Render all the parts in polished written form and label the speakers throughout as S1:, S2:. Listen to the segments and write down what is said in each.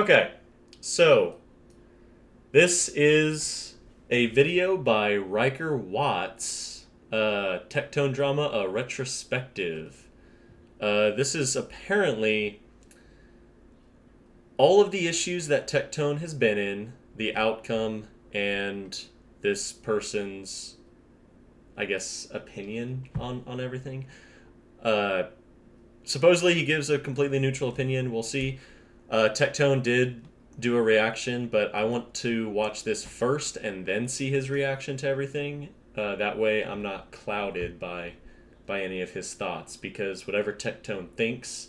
S1: Okay, so this is a video by Riker Watts, Tectone drama, a retrospective. This is apparently all of the issues that Tectone has been in, the outcome, and this person's, I guess, opinion on everything. Supposedly he gives a completely neutral opinion. We'll see. Tectone did do a reaction, but I want to watch this first and then see his reaction to everything. That way I'm not clouded by any of his thoughts, because whatever Tectone thinks,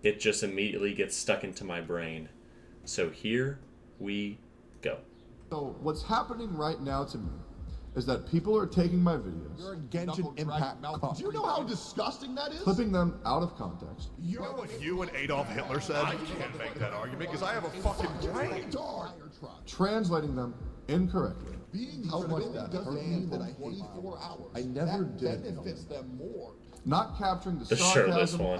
S1: it just immediately gets stuck into my brain. So here we go.
S2: So what's happening right now to me is that people are taking my videos,
S3: You're a Genshin Impact cuck.
S2: do you know how disgusting that is? Clipping them out of context.
S3: You know what you and Adolf Hitler said? I can't make that argument because I have a fucking brain.
S2: Translating them incorrectly.
S3: How much that hurt me that I hate 24 hours. I never did. Benefits them more.
S2: Not capturing the
S1: shirtless
S2: sarcasm
S1: one.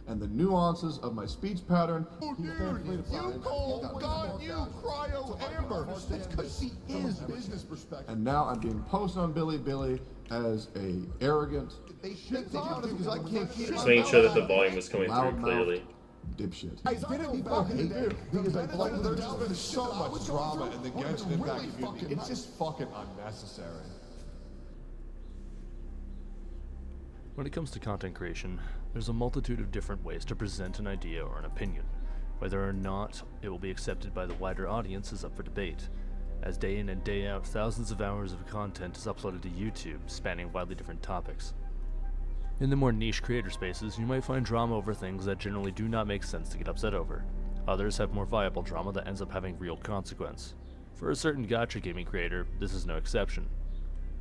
S2: And the nuances of my speech pattern.
S3: Oh, dude, you call God, you cryo Amber. That's because she is business perspective.
S2: And now I'm being posted on Billy as a arrogant,
S3: They should because I can't keep
S1: Just making sure that the volume was coming through clearly.
S2: dipshit.
S3: I didn't fucking do because I feel like there's just been so much drama in the Genshin Impact community. It's just fucking unnecessary.
S4: When it comes to content creation, there's a multitude of different ways to present an idea or an opinion. Whether or not it will be accepted by the wider audience is up for debate, as day in and day out thousands of hours of content is uploaded to YouTube spanning widely different topics. In the more niche creator spaces, you might find drama over things that generally do not make sense to get upset over. Others have more viable drama that ends up having real consequence. For a certain gacha gaming creator, this is no exception.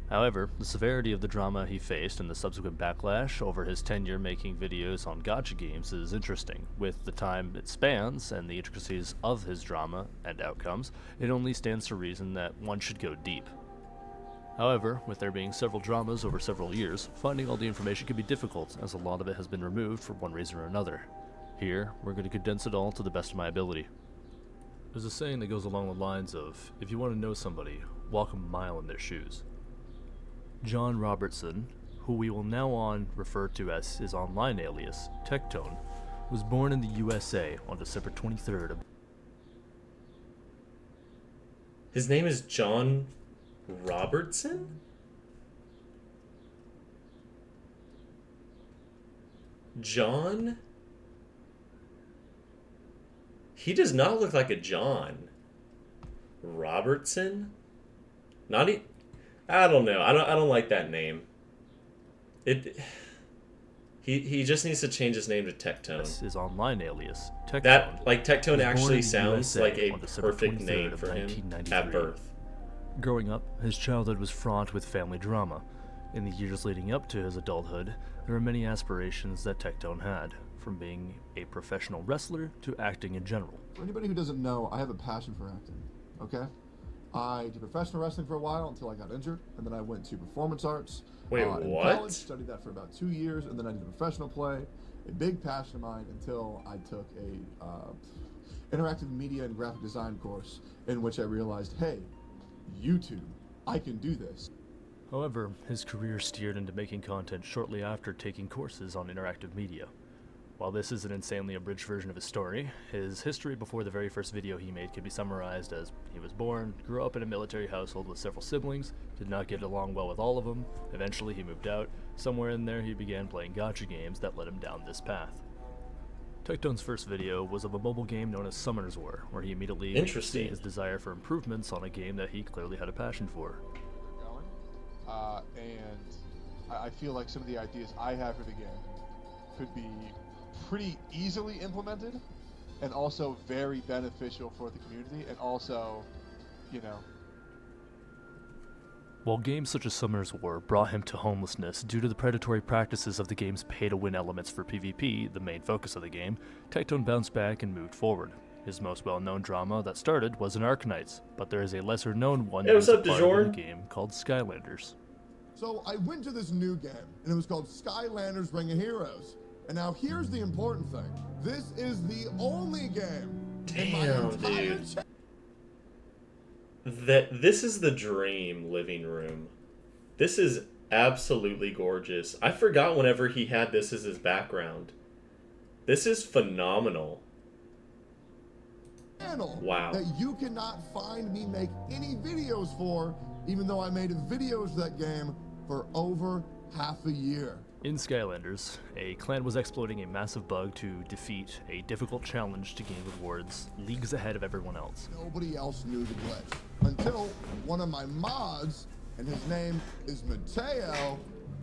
S4: However, the severity of the drama he faced and the subsequent backlash over his tenure making videos on gacha games is interesting. With the time it spans and the intricacies of his drama and outcomes, it only stands to reason that one should go deep. However, with there being several dramas over several years, finding all the information can be difficult, as a lot of it has been removed for one reason or another. Here, we're going to condense it all to the best of my ability. There's a saying that goes along the lines of, if you want to know somebody, walk a mile in their shoes. John Robertson, who we will now on refer to as his online alias, Tectone, was born in the USA on December 23rd of...
S1: His name is John Robertson? John? He does not look like a John. Robertson? I don't know. I don't like that name. He just needs to change his name to Tectone.
S4: His online alias, Tectone.
S1: Tectone actually sounds
S4: USA
S1: like a
S4: on December
S1: perfect
S4: 23rd
S1: name
S4: of
S1: for him
S4: 1993.
S1: at birth.
S4: Growing up, his childhood was fraught with family drama. In the years leading up to his adulthood, there were many aspirations that Tectone had, from being a professional wrestler to acting in general.
S2: For anybody who doesn't know, I have a passion for acting, okay? I did professional wrestling for a while until I got injured, and then I went to performance arts.
S1: Wait,
S2: in
S1: what?
S2: college, studied that for about 2 years, and then I did professional play, a big passion of mine, until I took a interactive media and graphic design course in which I realized, hey, YouTube, I can do this.
S4: However, his career steered into making content shortly after taking courses on interactive media. While this is an insanely abridged version of his story, his history before the very first video he made can be summarized as he was born, grew up in a military household with several siblings, did not get along well with all of them, eventually he moved out, somewhere in there he began playing gacha games that led him down this path. Tectone's first video was of a mobile game known as Summoner's War, where he immediately
S1: Interesting.
S4: his desire for improvements on a game that he clearly had a passion for.
S5: And I feel like some of the ideas I have for the game could be pretty easily implemented and also very beneficial for the community, and also, you know...
S4: While games such as Summoner's War brought him to homelessness due to the predatory practices of the game's pay-to-win elements for PvP, the main focus of the game, Tectone bounced back and moved forward. His most well-known drama that started was in Arknights, but there is a lesser-known one that
S1: what's
S4: is a
S1: up,
S4: part of
S1: DeJorn?
S4: the game called Skylanders.
S3: So I went to this new game, and it was called Skylanders Ring of Heroes.
S2: And now here's the important thing. This is the only game in my
S1: Damn,
S2: entire
S1: dude. This is the dream living room. This is absolutely gorgeous. I forgot whenever he had this as his background. This is phenomenal.
S2: channel
S1: Wow.
S2: that you cannot find me make any videos for, even though I made videos of that game for over half a year.
S4: In Skylanders, a clan was exploiting a massive bug to defeat a difficult challenge to gain rewards leagues ahead of everyone else.
S2: Nobody else knew the glitch until one of my mods, and his name is Mateo,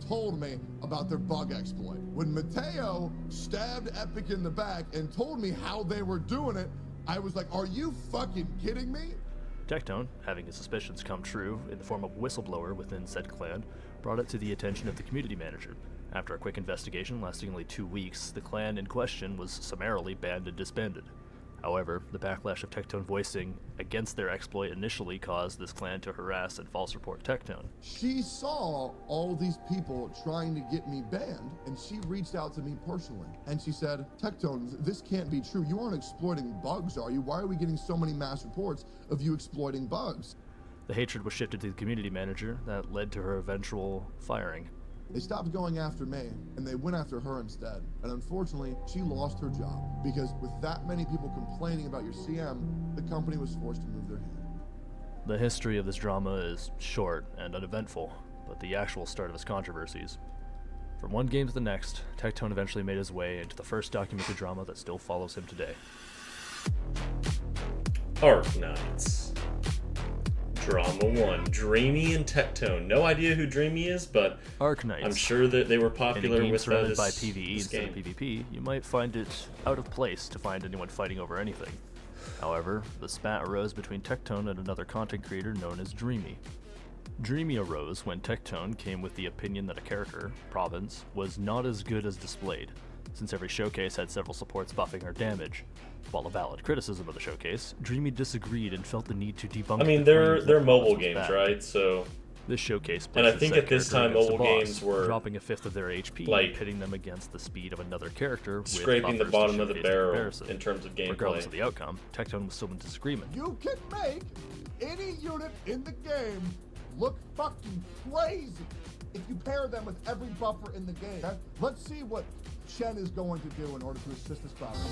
S2: told me about their bug exploit. When Mateo stabbed Epic in the back and told me how they were doing it, I was like, are you fucking kidding me?
S4: Tectone, having his suspicions come true in the form of a whistleblower within said clan, brought it to the attention of the community manager. After a quick investigation lasting only 2 weeks, the clan in question was summarily banned and disbanded. However, the backlash of Tectone voicing against their exploit initially caused this clan to harass and false report Tectone.
S2: She saw all these people trying to get me banned, and she reached out to me personally. And she said, Tectone, this can't be true. You aren't exploiting bugs, are you? Why are we getting so many mass reports of you exploiting bugs?
S4: The hatred was shifted to the community manager that led to her eventual firing.
S2: They stopped going after me, and they went after her instead. And unfortunately, she lost her job, because with that many people complaining about your CM, the company was forced to move their hand.
S4: The history of this drama is short and uneventful, but the actual start of its controversies. From one game to the next, Tectone eventually made his way into the first documented drama that still follows him today.
S1: Arknights. Drama 1. Dreamy and Tectone. No idea who Dreamy is, but
S4: Arknights.
S1: I'm sure that they were
S4: In a
S1: popular
S4: game
S1: with
S4: surrounded
S1: this,
S4: by PvE
S1: this
S4: instead
S1: game.
S4: of PvP, you might find it out of place to find anyone fighting over anything. However, the spat arose between Tectone and another content creator known as Dreamy. Dreamy arose when Tectone came with the opinion that a character, Province, was not as good as displayed, since every showcase had several supports buffing her damage. While a valid criticism of the showcase, Dreamy disagreed and felt the need to debunk.
S1: I mean,
S4: the
S1: they're
S4: claims that
S1: mobile
S4: Province was
S1: games,
S4: bad.
S1: right? So
S4: This showcase
S1: And I
S4: places
S1: think
S4: said
S1: at this
S4: character
S1: time
S4: against the
S1: mobile
S4: boss,
S1: games were,
S4: dropping a fifth of their HP,
S1: like,
S4: pitting them against the speed of another character, with
S1: scraping the
S4: buffers to
S1: bottom of the
S4: showcase
S1: barrel
S4: comparison.
S1: in terms of
S4: Regardless
S1: gameplay.
S4: of the outcome, Tectone was still in disagreement.
S2: You can make any unit in the game look fucking crazy if you pair them with every buffer in the game. Okay? Let's see what Chen is going to do in order to assist this problem.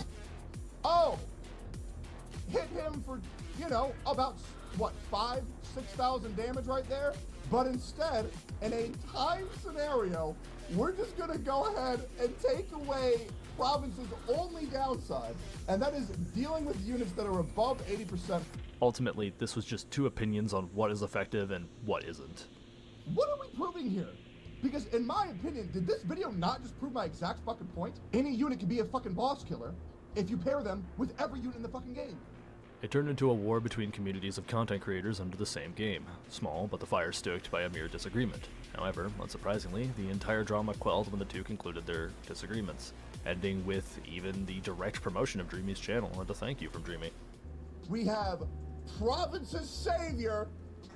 S2: Oh! Hit him for, about, 6,000 damage right there? But instead, in a time scenario, we're just gonna go ahead and take away Province's only downside, and that is dealing with units that are above 80%.
S4: Ultimately, this was just two opinions on what is effective and what isn't.
S2: What are we proving here? Because in my opinion, did this video not just prove my exact fucking point? Any unit can be a fucking boss killer if you pair them with every unit in the fucking game.
S4: It turned into a war between communities of content creators under the same game. Small, but the fire stoked by a mere disagreement. However, unsurprisingly, the entire drama quelled when the two concluded their disagreements, ending with even the direct promotion of Dreamy's channel and a thank you from Dreamy.
S2: We have Province's savior,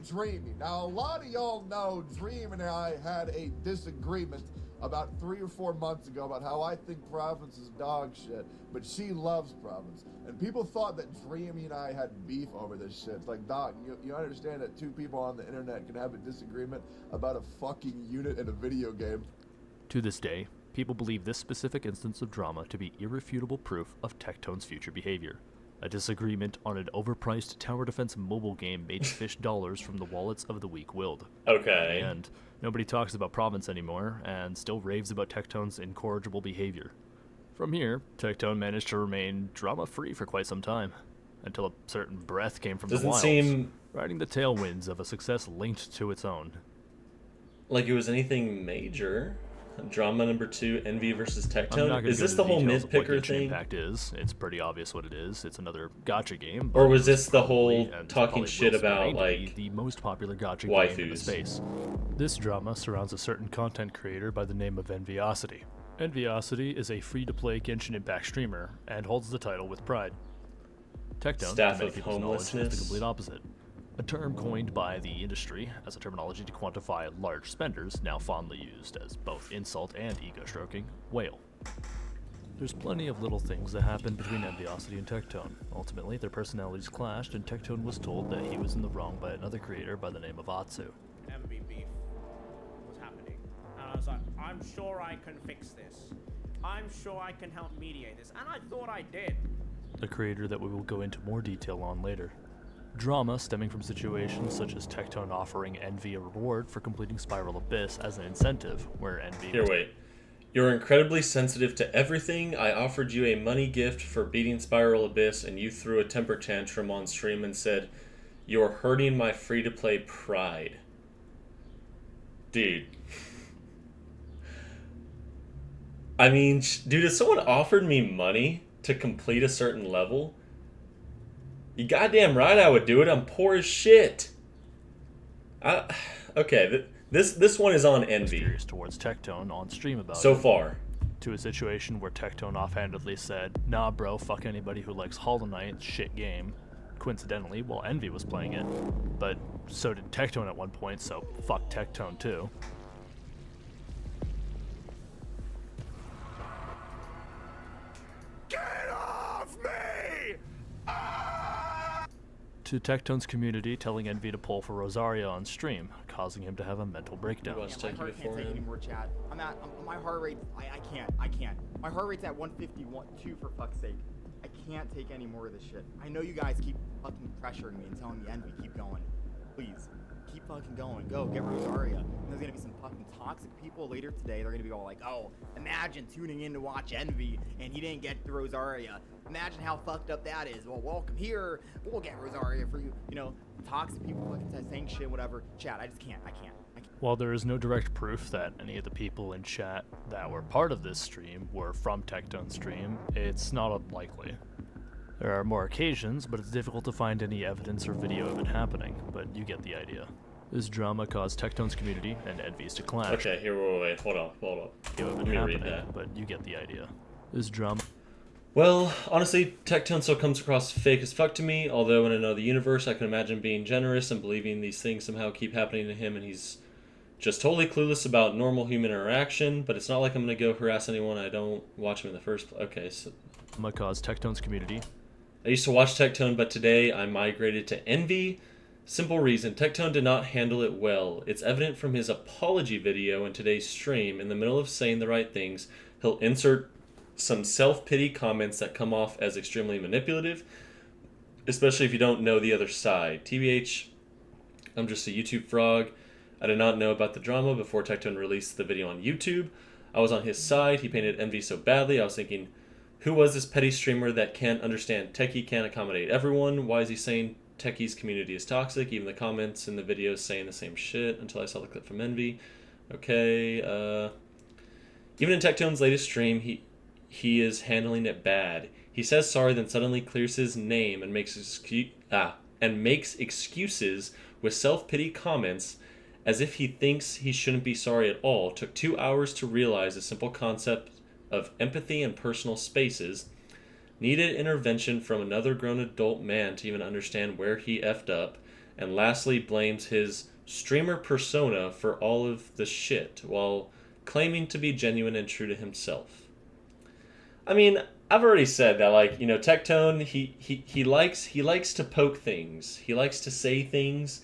S2: Dreamy. Now, a lot of y'all know Dream and I had a disagreement about 3 or 4 months ago about how I think Province is dog shit, but she loves Province. And people thought that Dreamy and I had beef over this shit. It's like, dog, you understand that two people on the internet can have a disagreement about a fucking unit in a video game.
S4: To this day, people believe this specific instance of drama to be irrefutable proof of Tectone's future behavior. A disagreement on an overpriced tower defense mobile game made fish dollars from the wallets of the weak-willed.
S1: Okay.
S4: And nobody talks about Province anymore, and still raves about Tectone's incorrigible behavior. From here, Tectone managed to remain drama-free for quite some time, until a certain breath came from
S1: Doesn't
S4: the wilds,
S1: seem
S4: riding the tailwinds of a success linked to its own.
S1: like it was anything major. Drama number 2, Envy versus
S4: I'm not
S1: Tectone.
S4: gonna
S1: Is
S4: go
S1: this
S4: into
S1: the whole
S4: details of what
S1: Nitpicker
S4: Genshin
S1: thing?
S4: Impact is. It's pretty obvious what it is. It's another gacha game.
S1: Or
S4: but
S1: was
S4: it's
S1: this the
S4: probably,
S1: whole
S4: and
S1: talking
S4: probably
S1: shit
S4: will
S1: about,
S4: remain to be,
S1: like,
S4: the most popular gacha game in the
S1: waifus?
S4: space? This drama surrounds a certain content creator by the name of Enviosity. Enviosity is a free-to-play Genshin Impact streamer and holds the title with pride. Tectone,
S1: Staff
S4: to many
S1: of
S4: people's knowledge, is the
S1: homelessness.
S4: complete opposite. A term coined by the industry as a terminology to quantify large spenders, now fondly used as both insult and ego-stroking, whale. There's plenty of little things that happened between Enviosity and Tectone. Ultimately, their personalities clashed, and Tectone was told that he was in the wrong by another creator by the name of Atsu.
S6: MV beef was happening. And I was like, I'm sure I can fix this. I'm sure I can help mediate this. And I thought I did.
S4: A creator that we will go into more detail on later. Drama stemming from situations such as Tectone offering Envy a reward for completing Spiral Abyss as an incentive, where Envy...
S1: Here, wait. You're incredibly sensitive to everything. I offered you a money gift for beating Spiral Abyss, and you threw a temper tantrum on stream and said, "You're hurting my free-to-play pride." Dude. I mean, dude, if someone offered me money to complete a certain level, you goddamn right I would do it. I'm poor as shit. Okay, this one is on Envy.
S4: Furious towards Tectone on stream about
S1: So
S4: it,
S1: far.
S4: to a situation where Tectone offhandedly said, "Nah bro, fuck anybody who likes Hollow Knight, shit game," coincidentally while Envy was playing it, but so did Tectone at one point, so fuck Tectone too.
S3: Get off me!
S4: To Tectone's community telling Envy to pull for Rosaria on stream, causing him to have a mental breakdown.
S1: Watch
S7: My
S1: Techie
S7: heart can't take
S1: beforehand.
S7: any more, chat. My heart rate, I can't. My heart rate's at 151.2 for fuck's sake. I can't take any more of this shit. I know you guys keep fucking pressuring me and telling me, Envy, keep going. Please, keep fucking going. Go, get Rosaria. And there's gonna be some fucking toxic people later today. They're gonna be all like, oh, imagine tuning in to watch Envy and he didn't get the Rosaria. Imagine how fucked up that is. Well, welcome here. We'll get Rosaria for you. You know, toxic people fucking saying shit, whatever. Chat, I just can't. I can't.
S4: While there is no direct proof that any of the people in chat that were part of this stream were from Tectone's stream, it's not unlikely. There are more occasions, but it's difficult to find any evidence or video of it happening, but you get the idea. This drama caused Tectone's community and Envy's to clash.
S1: Okay, here, wait, hold on.
S4: Video of
S1: Let
S4: it
S1: me read
S4: happening,
S1: that.
S4: but you get the idea. This drama...
S1: Well, honestly, Tectone still comes across fake as fuck to me, although in another universe I can imagine being generous and believing these things somehow keep happening to him and he's just totally clueless about normal human interaction, but it's not like I'm gonna go harass anyone I don't watch him in the first place. Okay, so...
S4: drama caused Tectone's community...
S1: I used to watch Tectone, but today I migrated to Envy. Simple reason, Tectone did not handle it well. It's evident from his apology video in today's stream. In the middle of saying the right things, he'll insert some self-pity comments that come off as extremely manipulative, especially if you don't know the other side. TBH, I'm just a YouTube frog. I did not know about the drama before Tectone released the video on YouTube. I was on his side. He painted Envy so badly. I was thinking, who was this petty streamer that can't understand Techie can't accommodate everyone? Why is he saying Techie's community is toxic? Even the comments in the videos saying the same shit until I saw the clip from Envy. Okay, even in Tectone's latest stream, he is handling it bad. He says sorry, then suddenly clears his name and makes excuses with self-pity comments as if he thinks he shouldn't be sorry at all. Took 2 hours to realize the simple concept of empathy and personal spaces. Needed intervention from another grown adult man to even understand where he effed up. And lastly, blames his streamer persona for all of the shit while claiming to be genuine and true to himself. I mean, I've already said that, like, you know, Tectone, he likes to poke things. He likes to say things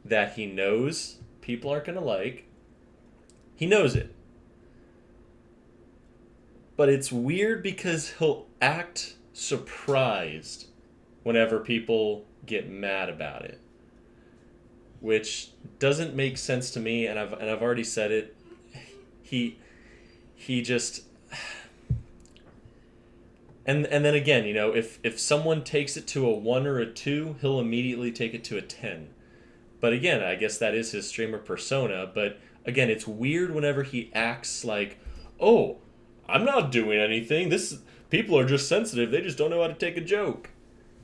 S1: that he knows people aren't gonna like. He knows it. But it's weird because he'll act surprised whenever people get mad about it, which doesn't make sense to me. And I've already said it. He just, and then again, you know, if someone takes it to a 1 or a 2, he'll immediately take it to a 10. But again, I guess that is his streamer persona. But again, it's weird whenever he acts like, oh, I'm not doing anything. People are just sensitive. They just don't know how to take a joke.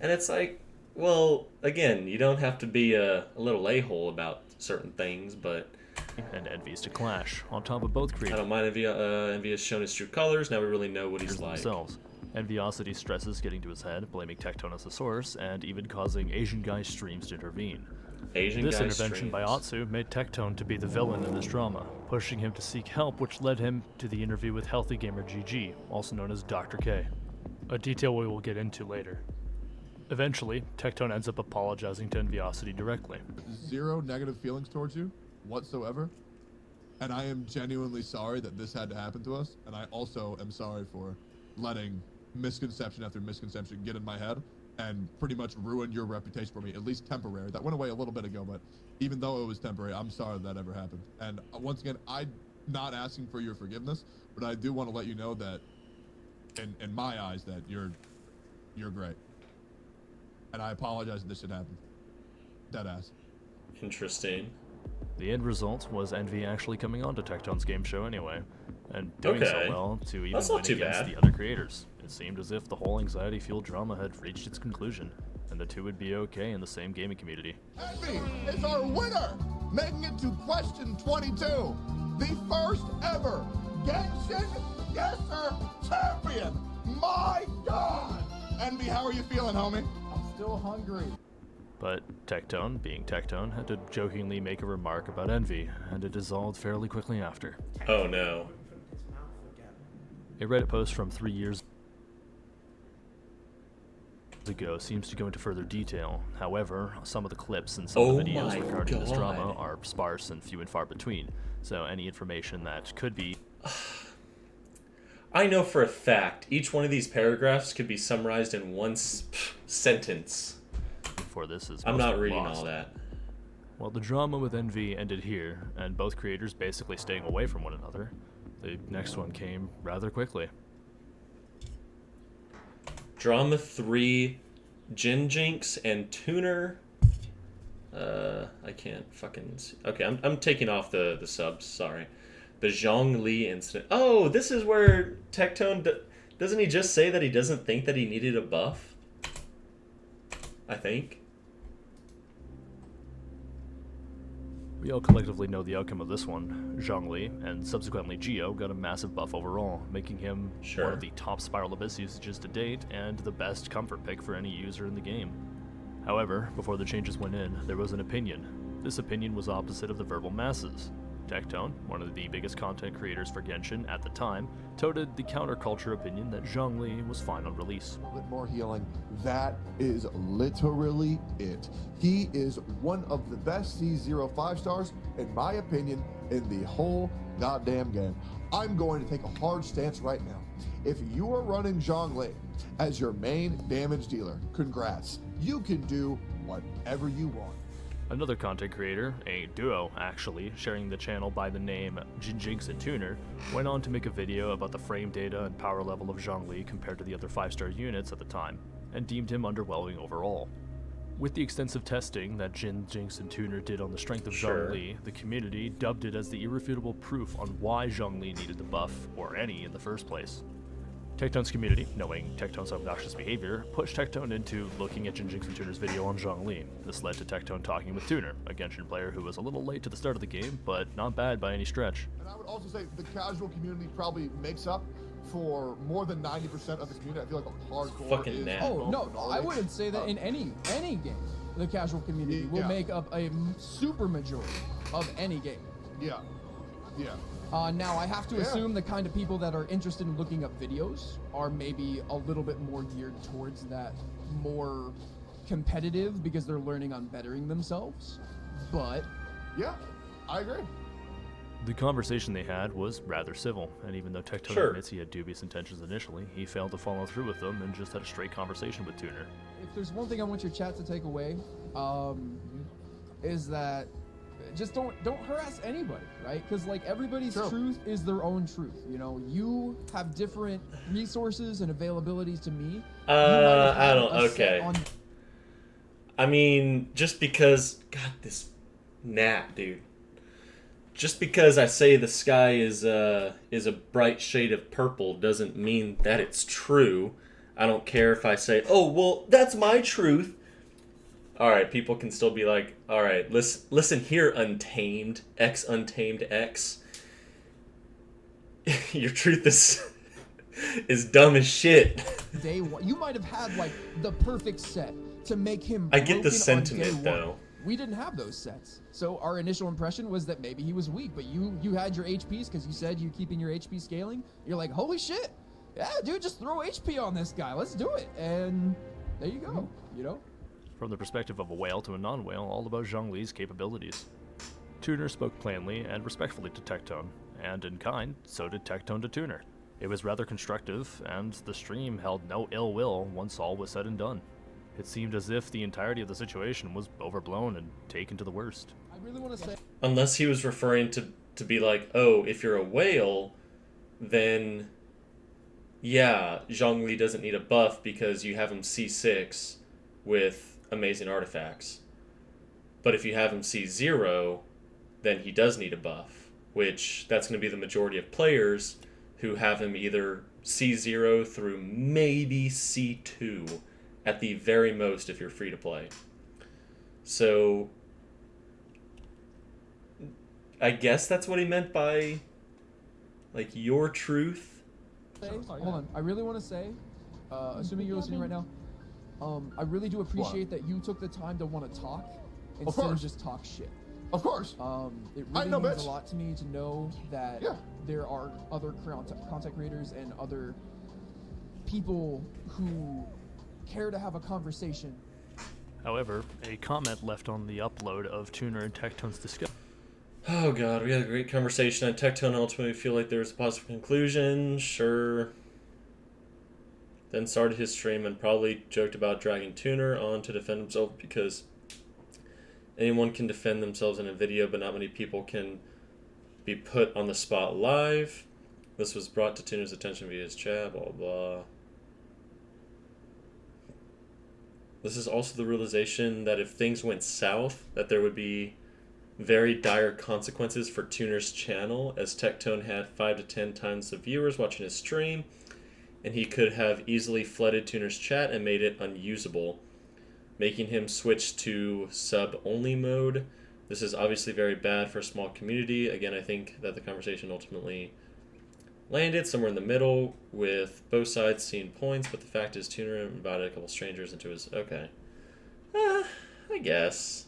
S1: And it's like, well, again, you don't have to be a little a-hole about certain things, but...
S4: and Envy's to clash. On top of both
S1: I
S4: creators
S1: don't mind Envy has shown his true colors. Now we really know what he's like.
S4: themselves. Enviosity stresses getting to his head, blaming Tectone as the source, and even causing Asian guy streams to intervene.
S1: Asian
S4: This
S1: guy
S4: intervention by
S1: streams.
S4: Atsu made Tectone to be the villain in this drama, pushing him to seek help, which led him to the interview with Healthy Gamer GG, also known as Dr. K, a detail we will get into later. Eventually, Tectone ends up apologizing to Enviosity directly.
S2: Zero negative feelings towards you whatsoever. And I am genuinely sorry that this had to happen to us. And I also am sorry for letting misconception after misconception get in my head and pretty much ruin your reputation for me, at least temporary. That went away a little bit ago, but even though it was temporary, I'm sorry that ever happened. And once again, I'm not asking for your forgiveness, but I do want to let you know that in my eyes that you're great. And I apologize that this should happen. Deadass.
S1: Interesting.
S4: The end result was Envy actually coming on to Tectone's game show anyway, and doing
S1: Okay.
S4: so well to even
S1: That's
S4: win
S1: not too
S4: against
S1: bad.
S4: the other creators. It seemed as if the whole anxiety-fueled drama had reached its conclusion, and the two would be okay in the same gaming community.
S2: Envy is our winner, making it to question 22, the first ever Genshin Guesser champion. My God! Envy, how are you feeling, homie?
S8: I'm still hungry.
S4: But Tectone, being Tectone, had to jokingly make a remark about Envy, and it dissolved fairly quickly after.
S1: Oh no.
S4: A Reddit post from 3 years ago seems to go into further detail. However, some of the clips and some of the
S1: Oh
S4: videos
S1: my
S4: regarding this drama
S1: God.
S4: are sparse and few and far between, so any information that could be
S1: I know for a fact each one of these paragraphs could be summarized in one sentence.
S4: for this is
S1: I'm not
S4: mostly
S1: reading
S4: lost.
S1: all that.
S4: Well, the drama with Envy ended here, and both creators basically staying away from one another. The next one came rather quickly.
S1: Drama 3, Jin Jinx and Tuner. I can't fucking see. Okay, I'm taking off the subs, sorry. The Zhongli incident. Oh, this is where Tectone... doesn't he just say that he doesn't think that he needed a buff? I think.
S4: We all collectively know the outcome of this one. Zhongli, and subsequently Geo, got a massive buff overall, making him
S1: Sure.
S4: one of the top Spiral Abyss usages to date, and the best comfort pick for any user in the game. However, before the changes went in, there was an opinion. This opinion was opposite of the verbal masses. Tectone, one of the biggest content creators for Genshin at the time, touted the counterculture opinion that Zhongli was fine on release.
S2: A bit more healing. That is literally it. He is one of the best C0 5-stars, in my opinion, in the whole goddamn game. I'm going to take a hard stance right now. If you are running Zhongli as your main damage dealer, congrats. You can do whatever you want.
S4: Another content creator, a duo actually, sharing the channel by the name Jinx and Tuner, went on to make a video about the frame data and power level of Zhongli compared to the other 5-star units at the time, and deemed him underwhelming overall. With the extensive testing that Jinx and Tuner did on the strength of
S1: Sure.
S4: Zhongli, the community dubbed it as the irrefutable proof on why Zhongli needed the buff, or any, in the first place. Tectone's community, knowing Tectone's obnoxious behavior, pushed Tectone into looking at Jinx and Tuner's video on Zhongli. This led to Tectone talking with Tuner, a Genshin player who was a little late to the start of the game, but not bad by any stretch.
S2: And I would also say the casual community probably makes up for more than 90% of the community. I feel like the hardcore
S1: Fucking
S2: is...
S1: nap.
S8: Oh no, I wouldn't say that in any game. The casual community will
S2: Yeah.
S8: make up a super majority of any game.
S2: Yeah. Yeah.
S8: Now, I have to
S2: Yeah.
S8: assume the kind of people that are interested in looking up videos are maybe a little bit more geared towards that more competitive because they're learning on bettering themselves. But
S2: Yeah. I agree.
S4: The conversation they had was rather civil, and even though Tectone
S1: Sure.
S4: admits he had dubious intentions initially, he failed to follow through with them and just had a straight conversation with Tuner.
S8: if there's one thing I want your chat to take away, is that just don't harass anybody, right? Because like everybody's
S2: True.
S8: truth is their own truth. You know, you have different resources and availabilities to me. You might have
S1: I
S8: had
S1: don't.
S8: a set
S1: Okay.
S8: on-
S1: I mean, just because... God, this nap, dude. Just because I say the sky is a bright shade of purple doesn't mean that it's true. I don't care if I say, oh, well, that's my truth. All right, people can still be like, all right, listen here, Untamed, Untamed X. Your truth is dumb as shit.
S8: day one. You might have had like the perfect set to make him.
S1: I get the
S8: broken on day
S1: sentiment,
S8: one.
S1: though.
S8: we didn't have those sets. So our initial impression was that maybe he was weak, but you had your HPs because you said you keeping your HP scaling. You're like, holy shit, yeah, dude, just throw HP on this guy. Let's do it. And there you go, you know?
S4: From the perspective of a whale to a non-whale, all about Zhongli's capabilities. Tuner spoke plainly and respectfully to Tectone, and in kind, so did Tectone to Tuner. It was rather constructive, and the stream held no ill will once all was said and done. It seemed as if the entirety of the situation was overblown and taken to the worst.
S8: I really want to say,
S1: Unless he was referring to be like, oh, if you're a whale, then yeah, Zhongli doesn't need a buff because you have him C6 with amazing artifacts. But if you have him C0, then he does need a buff, which that's going to be the majority of players who have him either C0 through maybe C2 at the very most if you're free to play. So I guess that's what he meant by like your truth.
S8: hold on. I really want to say, assuming you're listening right now, I really do appreciate that you took the time to want to talk instead of just talk shit.
S2: Of course.
S8: It really
S2: know,
S8: means
S2: bitch.
S8: a lot to me to know that there are other content creators and other people who care to have a conversation.
S4: However, a comment left on the upload of Tuner and Tectone's discussion.
S1: Oh god, we had a great conversation on Tectone. Ultimately feel like there was a positive conclusion. Sure. Then started his stream and probably joked about dragging Tuner on to defend himself because anyone can defend themselves in a video, but not many people can be put on the spot live. This was brought to Tuner's attention via his chat, blah, blah. This is also the realization that if things went south, that there would be very dire consequences for Tuner's channel, as Tectone had 5 to 10 times the viewers watching his stream, and he could have easily flooded Tuner's chat and made it unusable, making him switch to sub-only mode. This is obviously very bad for a small community. Again, I think that the conversation ultimately landed somewhere in the middle with both sides seeing points, but the fact is Tuner invited a couple strangers into his... Okay. I guess.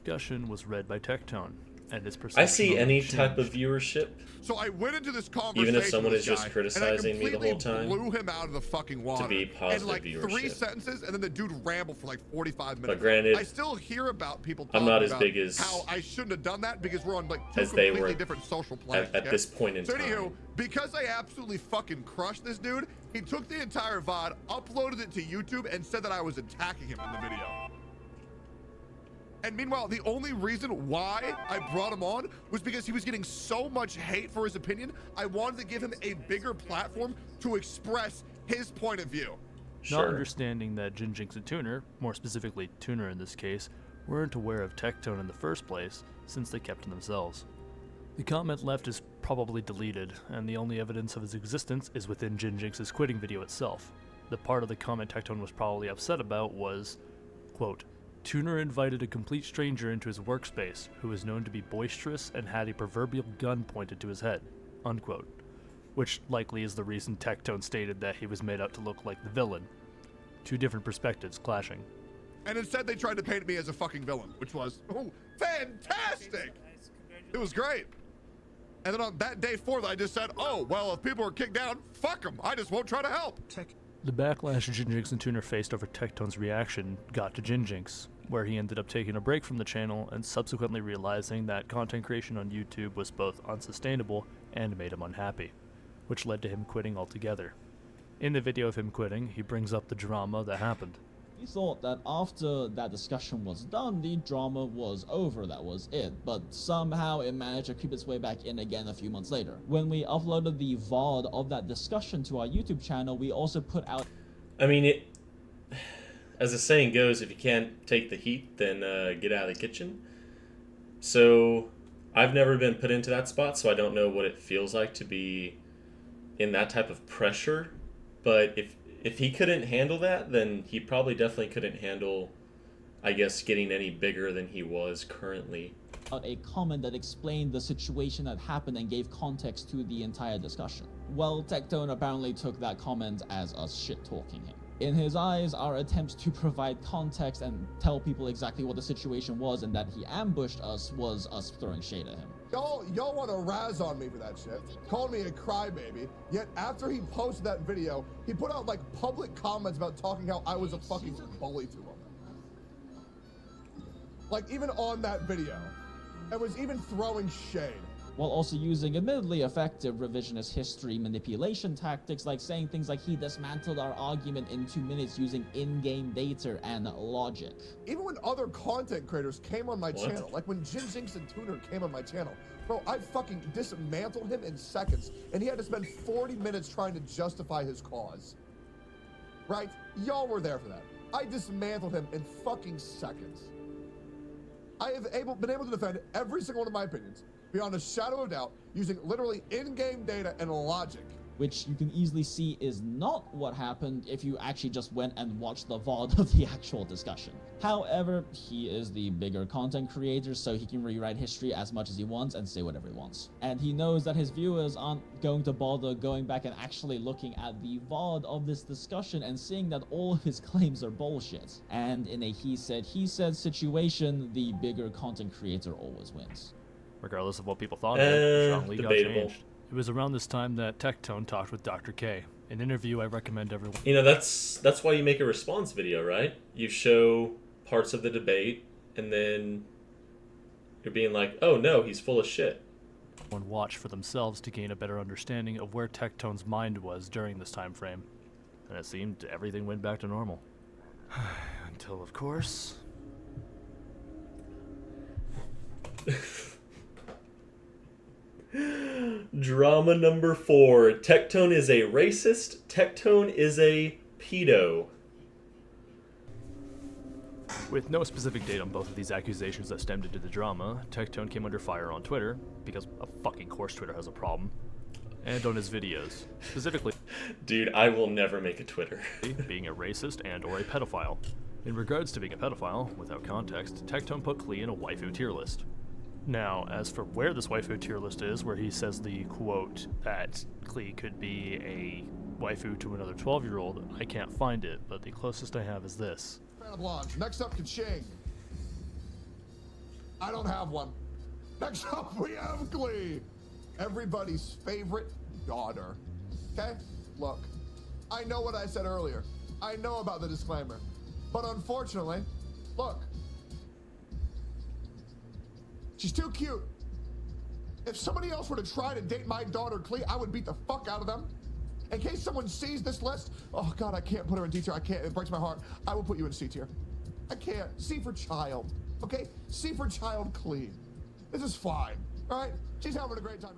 S4: Discussion was read by Tectone, and his perception
S1: I see any
S4: changed.
S1: type of viewership.
S3: So I went into this conversation
S1: Even if someone
S3: with
S1: is
S3: this
S1: just
S3: guy,
S1: criticizing me the whole
S3: and I
S1: time,
S3: completely blew him out of the fucking water.
S1: be positive
S3: in like 3
S1: viewership.
S3: sentences, and then the dude rambled for like 45 minutes.
S1: But granted,
S3: I still hear about people
S1: I'm
S3: talking
S1: not as
S3: about
S1: big as-
S3: how I shouldn't have done that because we're on like 2
S1: as they
S3: completely
S1: were
S3: different social planes.
S1: at this point in
S3: so
S1: time.
S3: anywho, because I absolutely fucking crushed this dude, he took the entire VOD, uploaded it to YouTube, and said that I was attacking him in the video. And meanwhile, the only reason why I brought him on was because he was getting so much hate for his opinion. I wanted to give him a bigger platform to express his point of view.
S4: Not understanding that Jinjinx and Tuner, more specifically Tuner in this case, weren't aware of Tectone in the first place, since they kept to themselves. The comment left is probably deleted, and the only evidence of its existence is within Jinjinx's quitting video itself. The part of the comment Tectone was probably upset about was, quote, Tuner invited a complete stranger into his workspace who was known to be boisterous and had a proverbial gun pointed to his head, unquote. Which likely is the reason Tectone stated that he was made out to look like the villain. 2 different perspectives clashing.
S3: And instead they tried to paint me as a fucking villain, which was, oh, fantastic! It was great. And then on that day 4, I just said, oh, well, if people are kicked down, fuck them. I just won't try to help.
S4: The backlash Jinjinx and Tuner faced over Tectone's reaction got to Jinjinx, where he ended up taking a break from the channel and subsequently realizing that content creation on YouTube was both unsustainable and made him unhappy, which led to him quitting altogether. In the video of him quitting, he brings up the drama that happened.
S9: We thought that after that discussion was done, the drama was over, that was it. But somehow it managed to creep its way back in again a few months later. When we uploaded the VOD of that discussion to our YouTube channel, we also put out...
S1: I mean, as the saying goes, if you can't take the heat, then get out of the kitchen. So I've never been put into that spot, so I don't know what it feels like to be in that type of pressure. But if he couldn't handle that, then he probably definitely couldn't handle, I guess, getting any bigger than he was currently.
S9: A comment that explained the situation that happened and gave context to the entire discussion. Well, Tectone apparently took that comment as us shit-talking him. In his eyes, our attempts to provide context and tell people exactly what the situation was and that he ambushed us was us throwing shade at him.
S2: Y'all want to razz on me for that shit. Called me a crybaby. Yet after he posted that video, he put out like public comments about talking how I was a fucking bully to him. Like even on that video. And was even throwing shade.
S9: While also using admittedly effective revisionist history manipulation tactics, like saying things like he dismantled our argument in 2 minutes using in-game data and logic.
S2: Even when other content creators came on my channel, like when Jin Jinx and Tuner came on my channel, bro, I fucking dismantled him in seconds, and he had to spend 40 minutes trying to justify his cause. Right? Y'all were there for that. I dismantled him in fucking seconds. I have been able to defend every single one of my opinions, beyond a shadow of doubt, using literally in-game data and logic.
S9: Which you can easily see is not what happened if you actually just went and watched the VOD of the actual discussion. However, he is the bigger content creator, so he can rewrite history as much as he wants and say whatever he wants. And he knows that his viewers aren't going to bother going back and actually looking at the VOD of this discussion and seeing that all of his claims are bullshit. And in a he said situation, the bigger content creator always wins.
S4: Regardless of what people thought of it, Sean Lee got
S1: debatable.
S4: changed. It was around this time that Tectone talked with Dr. K, an interview I recommend everyone.
S1: You know, that's why you make a response video, right? You show parts of the debate, and then you're being like, oh no, he's full of shit.
S4: Watch for themselves to gain a better understanding of where Tectone's mind was during this time frame. And it seemed everything went back to normal. Until, of course...
S1: Drama number 4. Tectone is a racist. Tectone is a pedo.
S4: With no specific date on both of these accusations that stemmed into the drama, Tectone came under fire on Twitter, because of fucking course Twitter has a problem, and on his videos, specifically
S1: Dude, I will never make a Twitter.
S4: being a racist and or a pedophile. In regards to being a pedophile, without context, Tectone put Klee in a waifu tier list. Now, as for where this waifu tier list is, where he says the quote that Klee could be a waifu to another 12-year-old, I can't find it, but the closest I have is this.
S2: Fan of blondes. Next up, Kaching. I don't have one. Next up, we have Glee. Everybody's favorite daughter. Okay? Look, I know what I said earlier. I know about the disclaimer. But unfortunately, look. She's too cute. If somebody else were to try to date my daughter, Klee, I would beat the fuck out of them. In case someone sees this list, oh God, I can't put her in D tier. I can't, it breaks my heart. I will put you in C tier. I can't. C for child, okay? C for child, Klee. This is fine, all right? She's having a great time.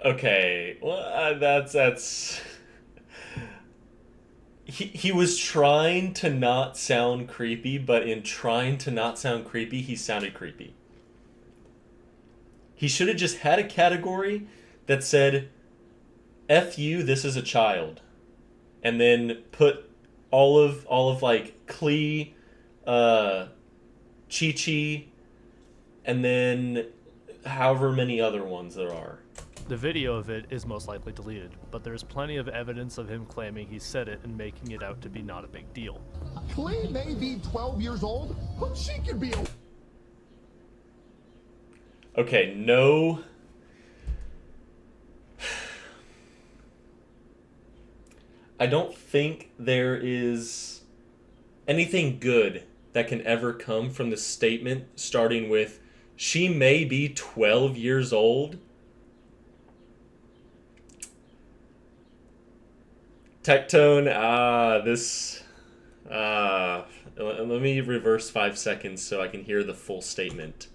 S1: Okay, well, that's... He was trying to not sound creepy, but in trying to not sound creepy, he sounded creepy. He should have just had a category that said, F you, this is a child. And then put all of like Klee, Chi-Chi, and then however many other ones there are.
S4: The video of it is most likely deleted, but there's plenty of evidence of him claiming he said it and making it out to be not a big deal.
S2: Klee may be 12 years old, but she can be a...
S1: Okay, no... I don't think there is anything good that can ever come from the statement starting with, she may be 12 years old. Tectone, let me reverse 5 seconds so I can hear the full statement.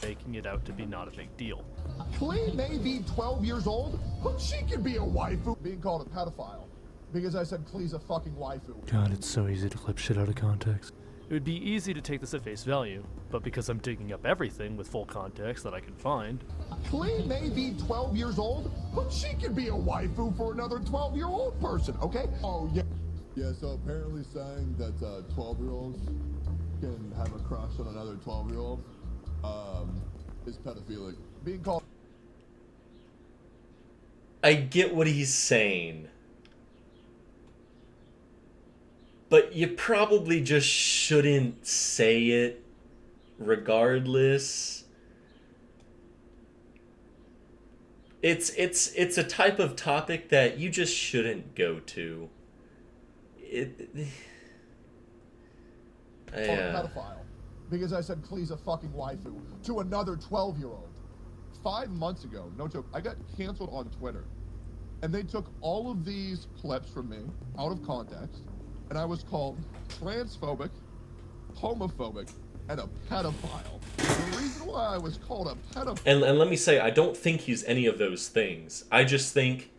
S4: Making it out to be not a big deal.
S2: Klee may be 12 years old, but she can be a waifu. Being called a pedophile because I said Klee's a fucking waifu.
S4: God, it's so easy to clip shit out of context. It would be easy to take this at face value, but because I'm digging up everything with full context that I can find...
S2: Klee may be 12 years old, but she can be a waifu for another 12-year-old person, okay? Oh, yeah.
S10: Yeah, so apparently saying that 12-year-olds can have a crush on another 12-year-old is pedophilic.
S2: Being called...
S1: I get what he's saying. but you probably just shouldn't say it regardless. It's a type of topic that you just shouldn't go to.
S2: Called a pedophile because I said Klee's a fucking waifu to another 12-year-old. 5 months ago, no joke, I got canceled on Twitter, and they took all of these clips from me out of context, and I was called transphobic, homophobic, and a pedophile. The reason why I was called a pedophile...
S1: And let me say, I don't think he's any of those things. I just think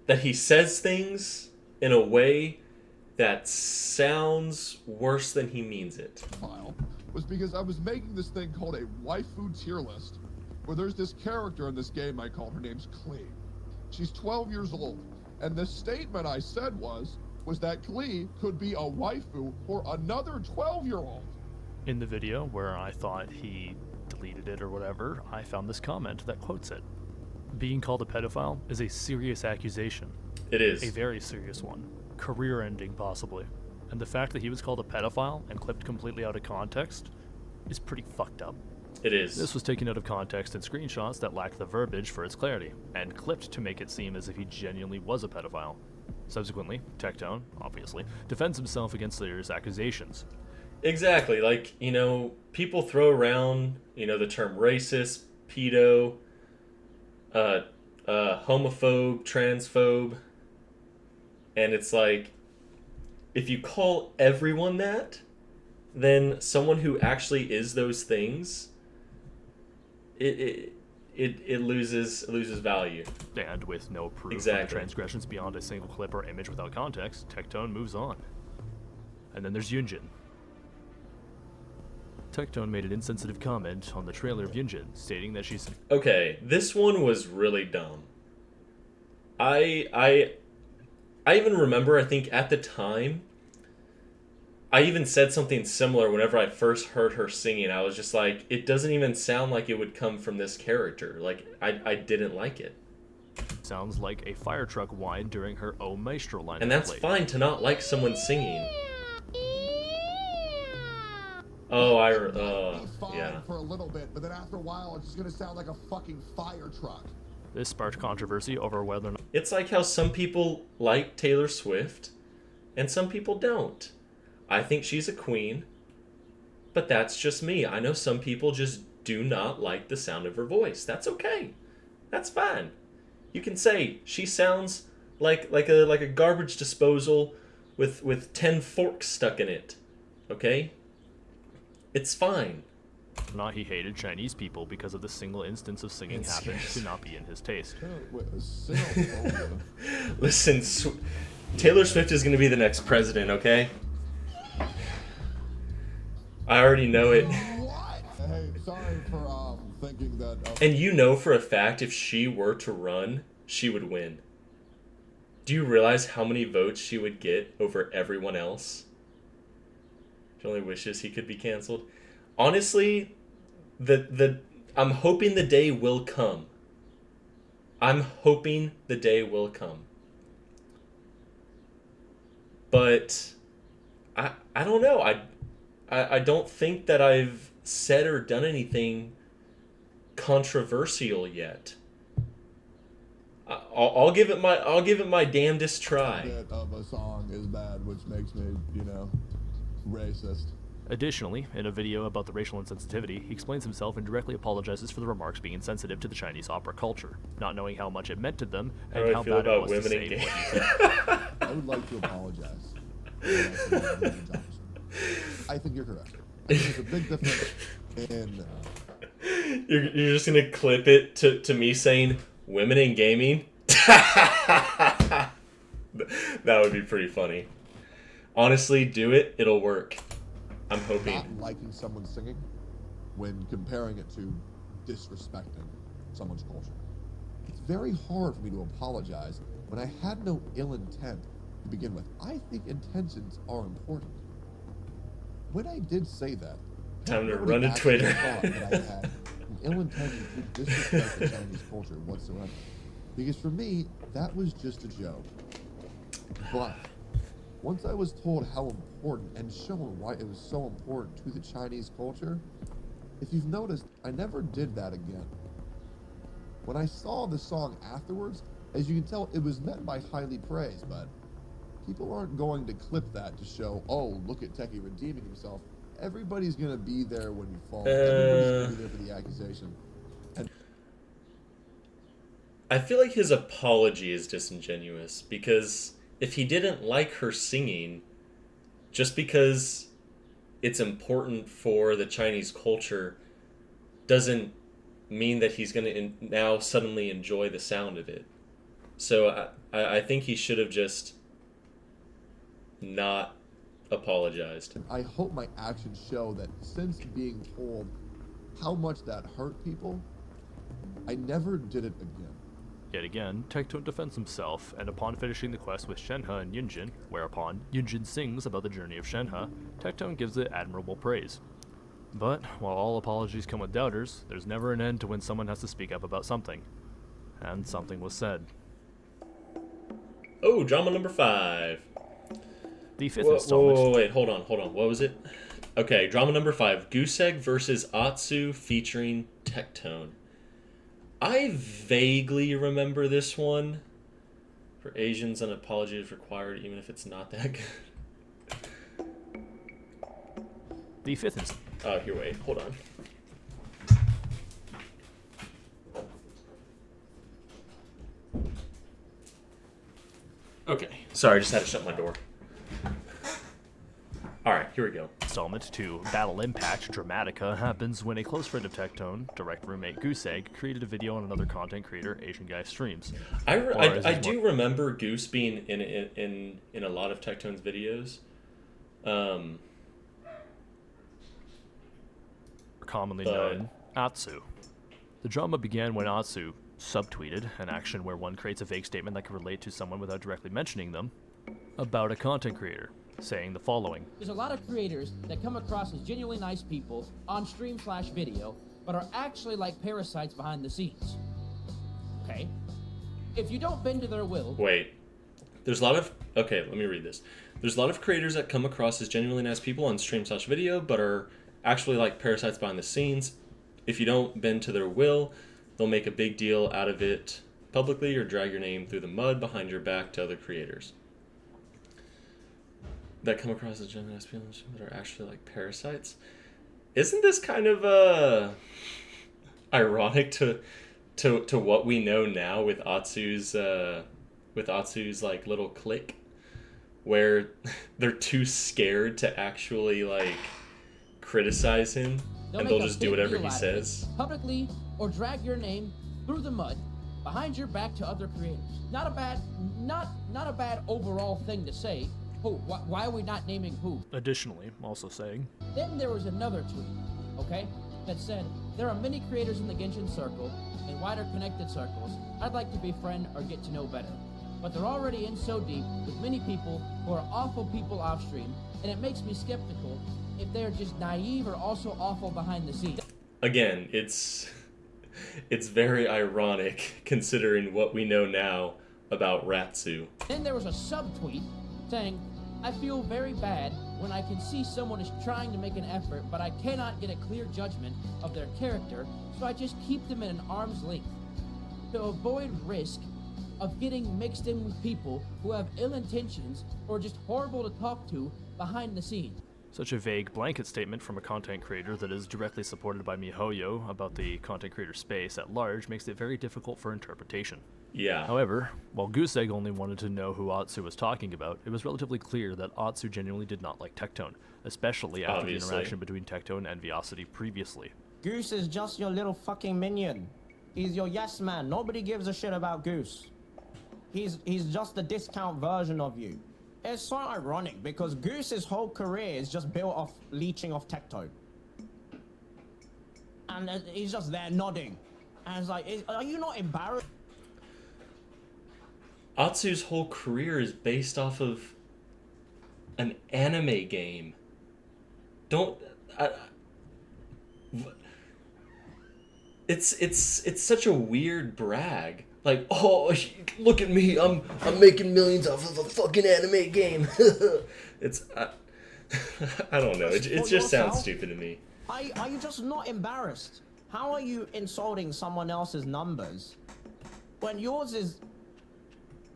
S1: that he says things in a way that sounds worse than he means it.
S2: ...was because I was making this thing called a waifu tier list, where there's this character in this game I called, her name's Klee. She's 12 years old, and the statement I said was that Klee could be a waifu for another 12-year-old.
S4: In the video where I thought he deleted it or whatever, I found this comment that quotes it. Being called a pedophile is a serious accusation.
S1: It is.
S4: A very serious one. Career-ending, possibly. And the fact that he was called a pedophile and clipped completely out of context is pretty fucked up.
S1: It is.
S4: This was taken out of context in screenshots that lacked the verbiage for its clarity, and clipped to make it seem as if he genuinely was a pedophile. Subsequently, Tectone, obviously, defends himself against Lear's accusations.
S1: Exactly. Like, you know, people throw around, you know, the term racist, pedo, homophobe, transphobe, and it's like, if you call everyone that, then someone who actually is those things, it loses value.
S4: And with no proof
S1: Exactly.
S4: of the transgressions beyond a single clip or image without context, Tectone moves on. And then there's Yunjin. Tectone made an insensitive comment on the trailer of Yunjin, stating that she's...
S1: Okay, this one was really dumb. I even remember, I think at the time, I even said something similar whenever I first heard her singing. I was just like, it doesn't even sound like it would come from this character. Like, I didn't like it.
S4: Sounds like a fire truck whine during her O Maestro line.
S1: And that's fine to not like someone singing. Oh, yeah.
S2: For a little bit, but then after a while, it's just gonna sound like a fucking fire truck.
S4: This sparked controversy over whether or not...
S1: It's like how some people like Taylor Swift, and some people don't. I think she's a queen, but that's just me. I know some people just do not like the sound of her voice. That's okay. That's fine. You can say she sounds like a garbage disposal with 10 forks stuck in it. Okay? It's fine.
S4: Not he hated Chinese people because of the single instance of singing happened to not be in his taste.
S1: Listen, Taylor Swift is going to be the next president, okay? I already know it.
S10: Hey, sorry for thinking that...
S1: And you know for a fact if she were to run, she would win. Do you realize how many votes she would get over everyone else? She only wishes he could be canceled. Honestly, I'm hoping the day will come. I'm hoping the day will come. But I don't know. I don't think that I've said or done anything controversial yet. I'll give it my damnedest try.
S10: Bit of a song is bad, which makes me, racist.
S4: Additionally, in a video about the racial insensitivity, he explains himself and directly apologizes for the remarks being insensitive to the Chinese opera culture, not knowing how much it meant to them and how bad it was to say what he said.
S10: I would like to apologize. I think you're correct. I think there's a big difference in...
S1: You're just gonna clip it to me saying women in gaming? That would be pretty funny. Honestly, do it. It'll work. I'm hoping.
S2: Not liking someone singing when comparing it to disrespecting someone's culture. It's very hard for me to apologize when I had no ill intent to begin with. I think intentions are important. When I did say that,
S1: Time to
S2: nobody
S1: run to
S2: actually
S1: Twitter.
S2: thought that I had an ill intention to disrespect the Chinese culture whatsoever. Because for me, that was just a joke. But once I was told how important and shown why it was so important to the Chinese culture, if you've noticed, I never did that again. When I saw the song afterwards, as you can tell, it was met by highly praise, but people aren't going to clip that to show, oh, look at Techie redeeming himself. Everybody's going to be there when you fall. Everybody's going to be there for the accusation. And
S1: I feel like his apology is disingenuous, because if he didn't like her singing, just because it's important for the Chinese culture doesn't mean that he's going to now suddenly enjoy the sound of it. So I think he should have just not apologized.
S2: I hope my actions show that since being told how much that hurt people, I never did it again.
S4: Yet again, Tectone defends himself, and upon finishing the quest with Shenhe and Yunjin, whereupon Yunjin sings about the journey of Shenhe, Tectone gives it admirable praise. But, while all apologies come with doubters, there's never an end to when someone has to speak up about something. And something was said.
S1: Oh, drama number 5.
S4: The fifth installment...
S1: Wait, hold on. What was it? Okay, drama number 5. Goose Egg versus Atsu featuring Tectone. I vaguely remember this one. For Asians, an apology is required, even if it's not that good.
S4: The fifth installment...
S1: Oh, here, wait. Hold on. Okay. Sorry, I just had to shut my door. Alright, here we go.
S4: Installment to Battle Impact Dramatica happens when a close friend of Tectone, direct roommate Goose Egg, created a video on another content creator, Asian Guy Streams.
S1: I do remember Goose being in a lot of Tectone's videos.
S4: Commonly known, Atsu. The drama began when Atsu subtweeted, an action where one creates a vague statement that can relate to someone without directly mentioning them, about a content creator, saying the following.
S11: There's a lot of creators that come across as genuinely nice people on stream/video, but are actually like parasites behind the scenes. Okay? If you don't bend to their will...
S1: Wait. There's a lot of... Okay, let me read this. There's a lot of creators that come across as genuinely nice people on stream/video, but are actually like parasites behind the scenes. If you don't bend to their will, they'll make a big deal out of it publicly or drag your name through the mud behind your back to other creators that come across as genuinely nice people but are actually like parasites. Isn't this kind of ironic to what we know now with Atsu's like little clique, where they're too scared to actually like criticize him, and they'll just do whatever he says
S11: publicly, or drag your name through the mud behind your back to other creators. Not a bad overall thing to say. Who? Why are we not naming who?
S4: Additionally, also saying.
S11: Then there was another tweet, okay, that said, there are many creators in the Genshin circle and wider connected circles I'd like to befriend or get to know better. But they're already in so deep with many people who are awful people off stream, and it makes me skeptical if they're just naive or also awful behind the scenes.
S1: Again, it's very ironic considering what we know now about Ratsu.
S11: Then there was a subtweet saying, I feel very bad when I can see someone is trying to make an effort, but I cannot get a clear judgment of their character, so I just keep them at an arm's length to avoid risk of getting mixed in with people who have ill intentions or just horrible to talk to behind the scenes.
S4: Such a vague blanket statement from a content creator that is directly supported by MiHoYo about the content creator space at large makes it very difficult for interpretation.
S1: Yeah.
S4: However, while Goose Egg only wanted to know who Atsu was talking about, it was relatively clear that Atsu genuinely did not like Tectone, especially after the interaction between Tectone and Viocity previously.
S12: Goose is just your little fucking minion. He's your yes man. Nobody gives a shit about Goose. He's just a discount version of you. It's so ironic because Goose's whole career is just built off leeching off Tectone. And he's just there nodding. And it's like, are you not embarrassed?
S1: Atsu's whole career is based off of an anime game. It's such a weird brag. like, oh, look at me, I'm making millions off of a fucking anime game. It's I don't know. It just sounds stupid to me.
S12: Are you just not embarrassed? How are you insulting someone else's numbers when yours is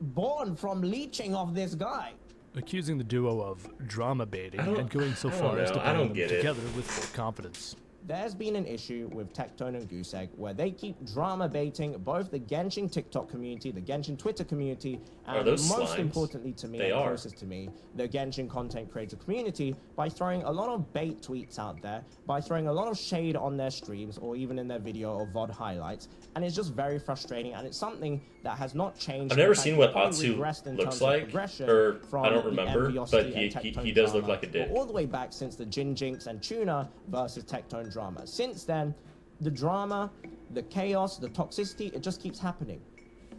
S12: born from leeching off this guy?
S4: Accusing the duo of drama baiting and going so far as to bring them together with full confidence.
S12: There's been an issue with Tectone and Goosegg where they keep drama baiting both the Genshin TikTok community, the Genshin Twitter community, and most importantly to me, and closest to me, the Genshin content creator community, by throwing a lot of bait tweets out there, by throwing a lot of shade on their streams or even in their video or VOD highlights, and it's just very frustrating, and it's something that has not changed.
S1: I've never seen what Atsu looks like, or I don't remember, but he does look like a dick.
S12: All the way back since the Jin Jinx and Tuna versus Tectone drama. Since then, the drama, the chaos, the toxicity, it just keeps happening.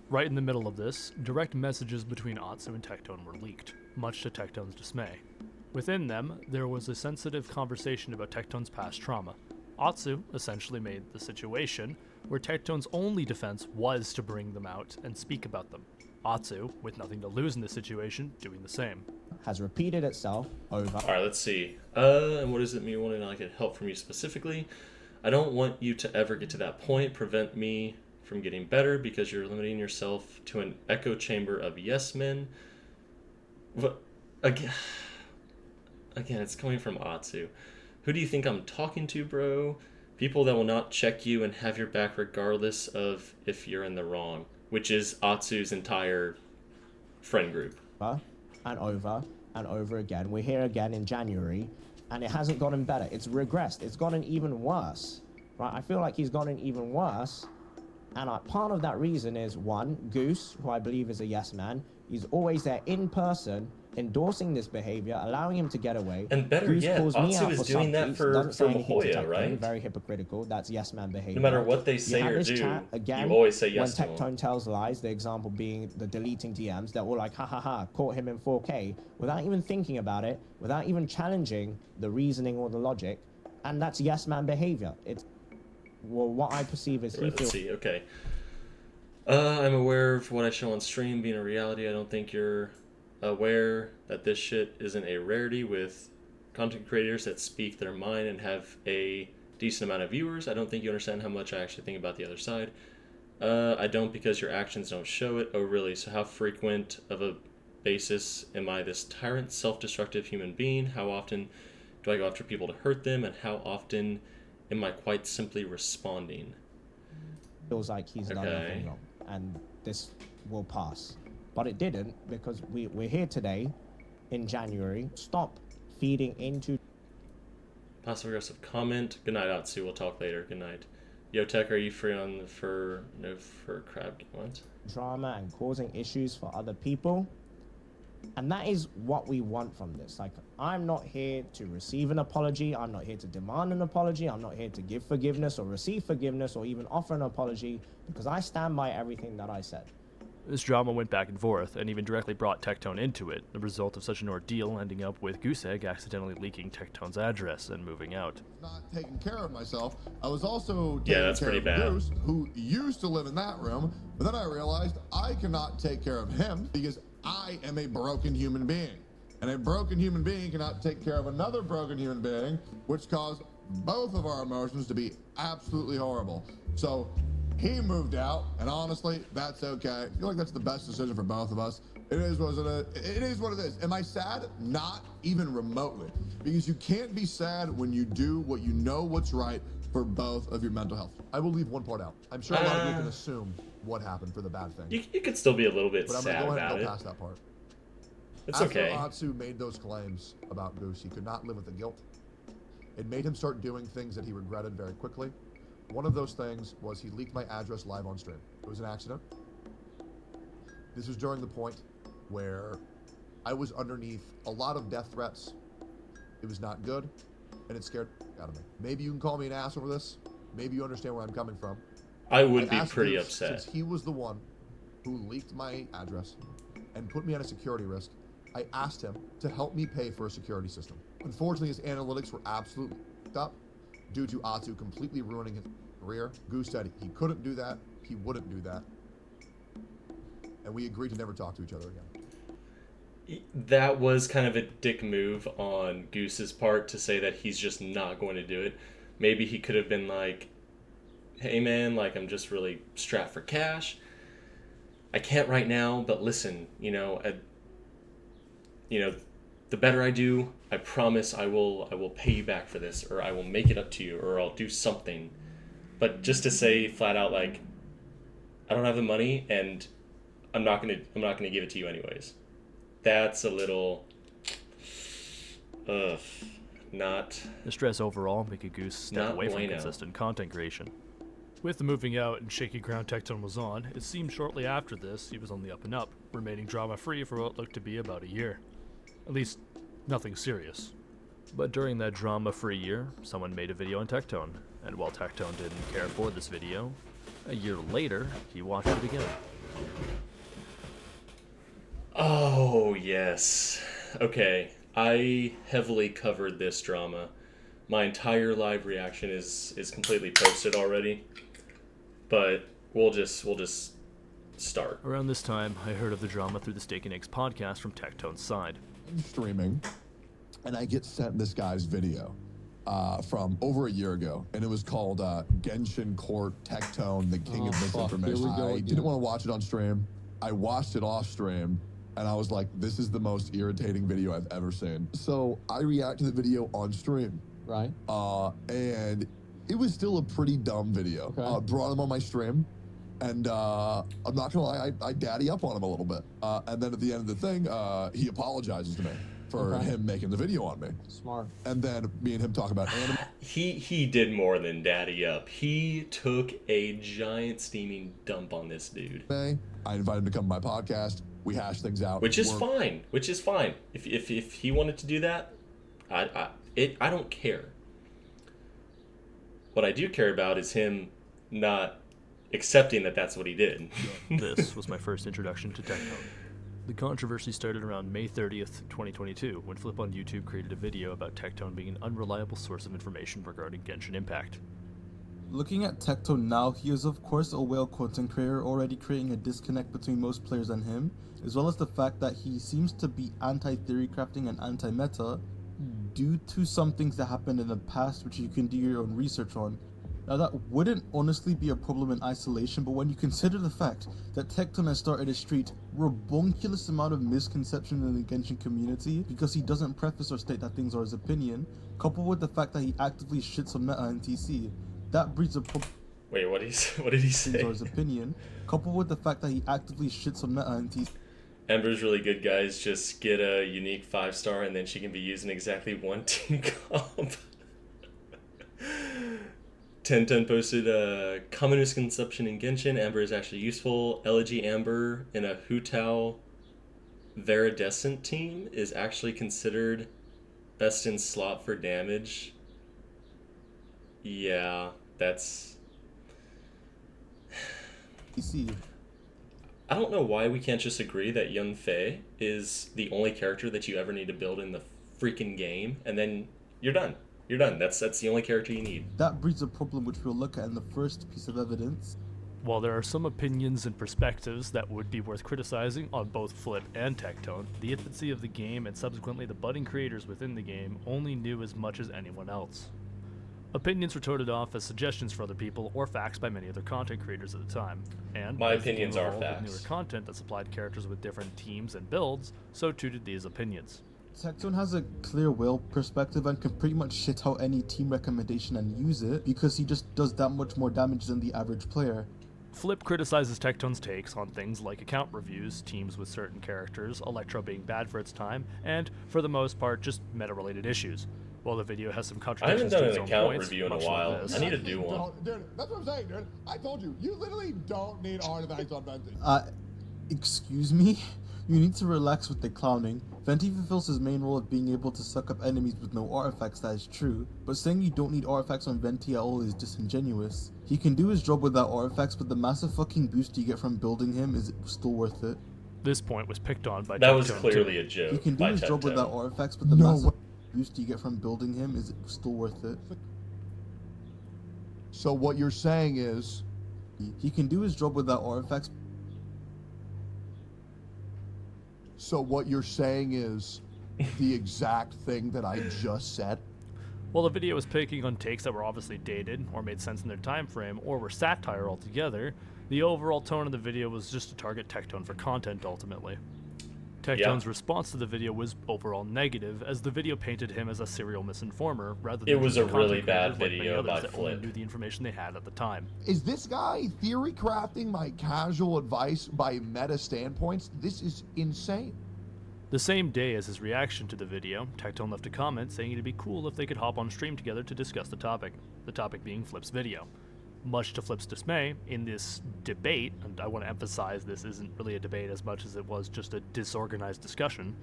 S4: Right in the middle of this, direct messages between Atsu and Tectone were leaked, much to Tectone's dismay. Within them, there was a sensitive conversation about Tectone's past trauma. Atsu essentially made the situation where Tectone's only defense was to bring them out and speak about them. Atsu, with nothing to lose in this situation, doing the same.
S12: Has repeated itself over.
S1: Alright, let's see. And what does it mean when I get help from you specifically? I don't want you to ever get to that point. Prevent me from getting better because you're limiting yourself to an echo chamber of yes men. But again, it's coming from Atsu. Who do you think I'm talking to, bro? People that will not check you and have your back regardless of if you're in the wrong, which is Atsu's entire friend group.
S12: And over again. We're here again in January, and it hasn't gotten better. It's regressed. It's gotten even worse. Right? I feel like he's gotten even worse, and part of that reason is, one, Goose, who I believe is a yes man, he's always there in person, endorsing this behavior, allowing him to get away.
S1: And better
S12: Goose
S1: yet,
S12: calls me
S1: Atsu
S12: out
S1: is
S12: for
S1: doing that for La Jolla, right?
S12: Very hypocritical. That's yes man behavior.
S1: No matter what they say or do,
S12: again,
S1: you always say yes to
S12: when
S1: him.
S12: Tectone tells lies, the example being the deleting DMs, they're all like, ha ha ha, caught him in 4K, without even thinking about it, without even challenging the reasoning or the logic, and that's yes man behavior. It's, well, what I perceive as
S1: Let's see, okay. I'm aware of what I show on stream being a reality. I don't think you're aware that this shit isn't a rarity with content creators that speak their mind and have a decent amount of viewers. I don't think you understand how much I actually think about the other side. I don't because your actions don't show it. Oh, really? So how frequent of a basis am I this tyrant, self-destructive human being? How often do I go after people to hurt them? And how often am I quite simply responding?
S12: Feels like he's done nothing wrong, and this will pass. But it didn't, because we're here today, in January. Stop feeding into...
S1: Passive-aggressive comment. Good night, Atsu. We'll talk later. Good night. Yo, Tech, are you free on for crab? What?
S12: Drama and causing issues for other people. And that is what we want from this. Like, I'm not here to receive an apology. I'm not here to demand an apology. I'm not here to give forgiveness or receive forgiveness or even offer an apology, because I stand by everything that I said.
S4: This drama went back and forth, and even directly brought Tectone into it, the result of such an ordeal ending up with Goosegg accidentally leaking Tectone's address and moving out.
S2: Not taking care of myself. I was also taking care of Goose, who used to live in that room, but then I realized I cannot take care of him because I am a broken human being. And a broken human being cannot take care of another broken human being, which caused both of our emotions to be absolutely horrible. So he moved out, and honestly, that's okay. I feel like that's the best decision for both of us. It is what it is. Am I sad? Not even remotely. Because you can't be sad when you do what you know what's right for both of your mental health. I will leave one part out. I'm sure a lot of you can assume what happened for the bad thing.
S1: You could still be a little bit
S2: but
S1: sad
S2: I'm gonna go
S1: about
S2: ahead and
S1: it.
S2: go past that part.
S1: It's
S2: After
S1: okay.
S2: Atsu made those claims about Goose, he could not live with the guilt. It made him start doing things that he regretted very quickly. One of those things was he leaked my address live on stream. It was an accident. This was during the point where I was underneath a lot of death threats. It was not good, and it scared out of me. Maybe you can call me an ass over this. Maybe you understand where I'm coming from.
S1: I would be pretty upset.
S2: Since he was the one who leaked my address and put me at a security risk, I asked him to help me pay for a security system. Unfortunately, his analytics were absolutely up due to Atsu completely ruining his career. Goose said he couldn't do that, he wouldn't do that. and we agreed to never talk to each other again.
S1: That was kind of a dick move on Goose's part to say that he's just not going to do it. Maybe he could have been like, hey man, like I'm just really strapped for cash. I can't right now, but listen, the better I do, I promise I will pay you back for this, or I will make it up to you, or I'll do something. But just to say flat out like, I don't have the money and I'm not gonna give it to you anyways. That's a little not
S4: The stress overall making Goose step
S1: Not
S4: away from
S1: bueno.
S4: consistent content creation. With the moving out and shaky ground Tectone was on, it seemed shortly after this he was on the up and up, remaining drama-free for what looked to be about a year. At least, nothing serious. But during that drama-free year, someone made a video on Tectone, and while Tectone didn't care for this video, a year later, he watched it again.
S1: Oh, yes. Okay, I heavily covered this drama. My entire live reaction is completely posted already. But we'll just start.
S4: Around this time, I heard of the drama through the Steak and Eggs podcast from Tectone's side.
S2: Streaming, and I get sent this guy's video from over a year ago, and it was called Genshin Court Tectone, the King of Misinformation. I didn't want to watch it on stream. I watched it off stream, and I was like, this is the most irritating video I've ever seen. So I react to the video on stream.
S9: Right.
S2: And it was still a pretty dumb video.
S9: Okay.
S2: Brought him on my stream, and I'm not gonna lie, I daddy up on him a little bit. And then at the end of the thing, he apologizes to me for him making the video on me.
S9: Smart.
S2: And then me and him talk about anime.
S1: He did more than daddy up. He took a giant steaming dump on this dude.
S2: I invited him to come to my podcast. We hashed things out.
S1: Which is fine. If he wanted to do that, I don't care. What I do care about is him not accepting that that's what he did.
S4: This was my first introduction to Tectone. The controversy started around May 30th, 2022, when Flip on YouTube created a video about Tectone being an unreliable source of information regarding Genshin Impact.
S13: Looking at Tectone now, he is of course a whale content creator already creating a disconnect between most players and him, as well as the fact that he seems to be anti-theory crafting and anti-meta, due to some things that happened in the past which you can do your own research on. Now that wouldn't honestly be a problem in isolation, but when you consider the fact that Tectone has started a street rabunculous amount of misconception in the Genshin community because he doesn't preface or state that things are his opinion, coupled with the fact that he actively shits on meta and TC, that breeds a problem.
S1: Wait, what did he say?
S13: His opinion, coupled with the fact that he actively shits on meta and TC.
S1: Ember's really good, guys. Just get a unique 5-star and then she can be used in exactly one team comp. 1010 posted common misconception in Genshin. Amber is actually useful. Elegy Amber in a Hu Tao Veridescent team is actually considered best in slot for damage. Yeah, that's... I don't know why we can't just agree that Yun Fei is the only character that you ever need to build in the freaking game, and then you're done. You're done. That's the only character you need.
S13: That breeds a problem which we'll look at in the first piece of evidence.
S4: While there are some opinions and perspectives that would be worth criticizing on both Flip and Tectone, the infancy of the game and subsequently the budding creators within the game only knew as much as anyone else. Opinions were toted off as suggestions for other people or facts by many other content creators at the time, and
S1: my
S4: as the game
S1: opinions are
S4: evolved with
S1: facts.
S4: newer content that supplied characters with different teams and builds, so too did these opinions.
S13: Tectone has a clear will perspective and can pretty much shit out any team recommendation and use it because he just does that much more damage than the average player.
S4: Flip criticizes Tectone's takes on things like account reviews, teams with certain characters, Electro being bad for its time, and, for the most part, just meta-related issues. While the video has some
S1: I
S4: contradictions
S1: haven't done
S4: to its
S1: an
S4: own
S1: account
S4: points,
S1: review in a
S4: much like
S1: while.
S4: this,
S1: I need to do one.
S10: Dude, that's what I'm saying, dude. I told you, you literally don't need artifacts on Venti.
S13: Excuse me? You need to relax with the clowning. Venti fulfills his main role of being able to suck up enemies with no artifacts, that is true, but saying you don't need artifacts on Venti at all is disingenuous. He can do his job without artifacts, but the massive fucking boost you get from building him is still worth it.
S4: This point was picked on by
S1: That
S4: Tectone
S1: was clearly
S4: too.
S1: a joke.
S13: He can do
S1: by
S13: his job
S1: Tectone.
S13: without artifacts, but the massive boost you get from building him is still worth it.
S2: So what you're saying is...
S13: He can do his job without artifacts.
S2: So what you're saying is the exact thing that I just said?
S4: While the video was picking on takes that were obviously dated, or made sense in their time frame, or were satire altogether, the overall tone of the video was just to target Tectone for content ultimately. Tectone's response to the video was overall negative, as the video painted him as a serial misinformer, rather than
S1: It was
S4: just
S1: a
S4: content
S1: really bad
S4: creators like many
S1: video
S4: others
S1: by
S4: that only
S1: Flip.
S4: knew the information they had at the time.
S2: Is this guy theory crafting my casual advice by meta standpoints? This is insane.
S4: The same day as his reaction to the video, Tectone left a comment saying it'd be cool if they could hop on stream together to discuss the topic being Flip's video. Much to Flip's dismay, in this debate, and I want to emphasize this isn't really a debate as much as it was just a disorganized discussion,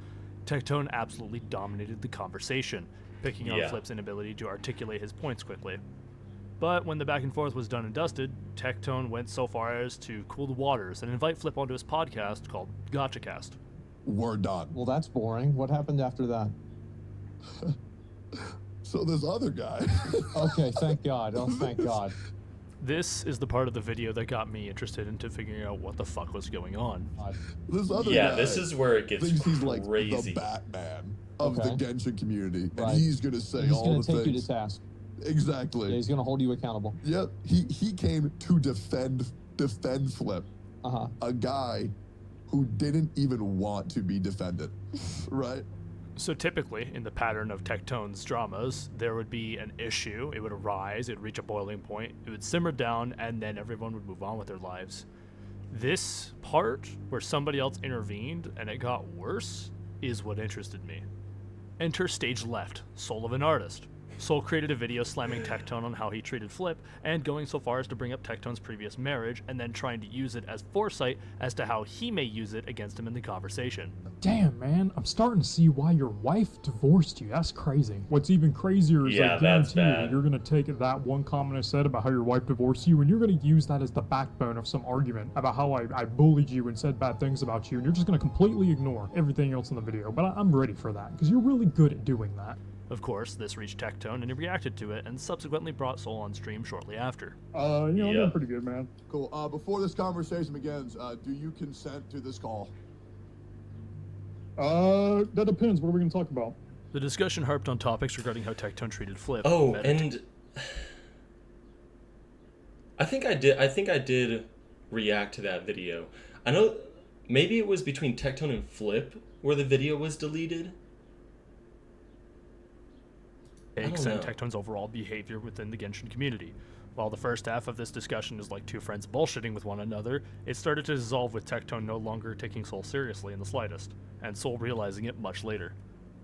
S4: Tectone absolutely dominated the conversation, picking on Flip's inability to articulate his points quickly. But when the back and forth was done and dusted, Tectone went so far as to cool the waters and invite Flip onto his podcast called GotchaCast.
S10: We're done.
S14: Well, that's boring. What happened after that?
S10: So this other guy.
S14: Okay, thank God. Oh, thank God.
S4: This is the part of the video that got me interested into figuring out what the fuck was going on.
S10: This other
S1: Yeah,
S10: guy
S1: this is where it gets
S10: thinks he's
S1: crazy.
S10: like the Batman of the Genshin community, and
S14: Right.
S10: he's gonna say
S14: He's
S10: all
S14: gonna
S10: the
S14: take
S10: things.
S14: you to task.
S10: Exactly.
S14: Yeah, he's gonna hold you accountable.
S10: Yep. He came to defend Flip.
S14: Uh-huh.
S10: A guy who didn't even want to be defended. Right?
S4: So typically, in the pattern of Tectone's dramas, there would be an issue, it would arise, it would reach a boiling point, it would simmer down, and then everyone would move on with their lives. This part, where somebody else intervened and it got worse, is what interested me. Enter stage left, Soul of an Artist. Soul created a video slamming Tectone on how he treated Flip, and going so far as to bring up Tectone's previous marriage, and then trying to use it as foresight as to how he may use it against him in the conversation.
S15: Damn, man, I'm starting to see why your wife divorced you. That's crazy. What's even crazier is I
S1: that's
S15: guarantee you
S1: bad.
S15: that you're gonna take that one comment I said about how your wife divorced you, and you're gonna use that as the backbone of some argument about how I bullied you and said bad things about you, and you're just gonna completely ignore everything else in the video. But I'm ready for that, because you're really good at doing that.
S4: Of course, this reached Tectone, and he reacted to it, and subsequently brought Soul on stream shortly after.
S15: I'm doing pretty good, man.
S2: Cool. Before this conversation begins, do you consent to this call?
S15: That depends. What are we gonna talk about?
S4: The discussion harped on topics regarding how Tectone treated Flip.
S1: Oh,
S4: Meta-
S1: and I think I did react to that video. I know maybe it was between Tectone and Flip where the video was deleted.
S4: takes
S1: I don't
S4: and
S1: know.
S4: Tectone's overall behavior within the Genshin community. While the first half of this discussion is like two friends bullshitting with one another, it started to dissolve with Tectone no longer taking Soul seriously in the slightest, and Soul realizing it much later.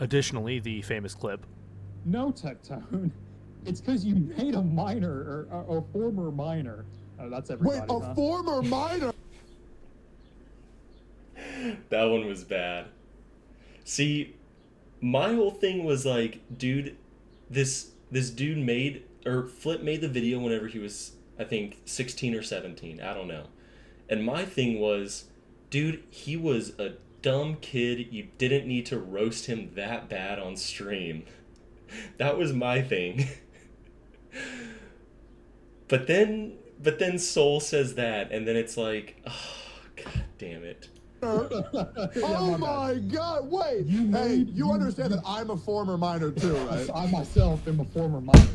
S4: Additionally, the famous clip,
S15: No, Tectone. It's because you made a minor, or a former minor. That's everybody.
S2: Wait, a former minor?
S1: That one was bad. See, my whole thing was like, dude, this dude made, or Flip made the video whenever he was, I think, 16 or 17. I don't know. And my thing was, dude, he was a dumb kid. You didn't need to roast him that bad on stream. That was my thing. But then Soul says that, and then it's like, oh, god damn it.
S2: Oh my god, wait! You understand that I'm a former minor too, right?
S15: I myself am a former minor.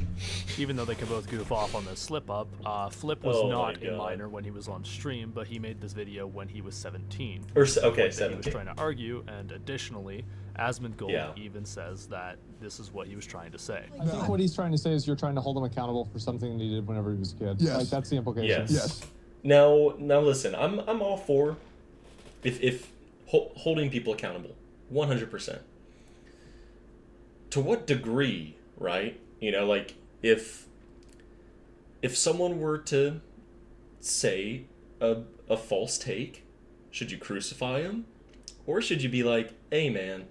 S4: even though they can both goof off on this slip-up, Flip was
S1: Oh my
S4: not a
S1: God.
S4: minor when he was on stream, but he made this video when he was 17.
S1: Or
S4: The
S1: okay,
S4: point that he
S1: 17.
S4: was trying to argue, and additionally, Asmongold
S1: Yeah.
S4: even says that this is what he was trying to say.
S14: I think what he's trying to say is you're trying to hold him accountable for something that he did whenever he was a kid.
S2: Yes.
S14: Like, that's the implication.
S1: Yes. Now listen, I'm all for if holding people accountable, 100%. To what degree, right? You know, like if someone were to say a false take, should you crucify him, or should you be like, hey man,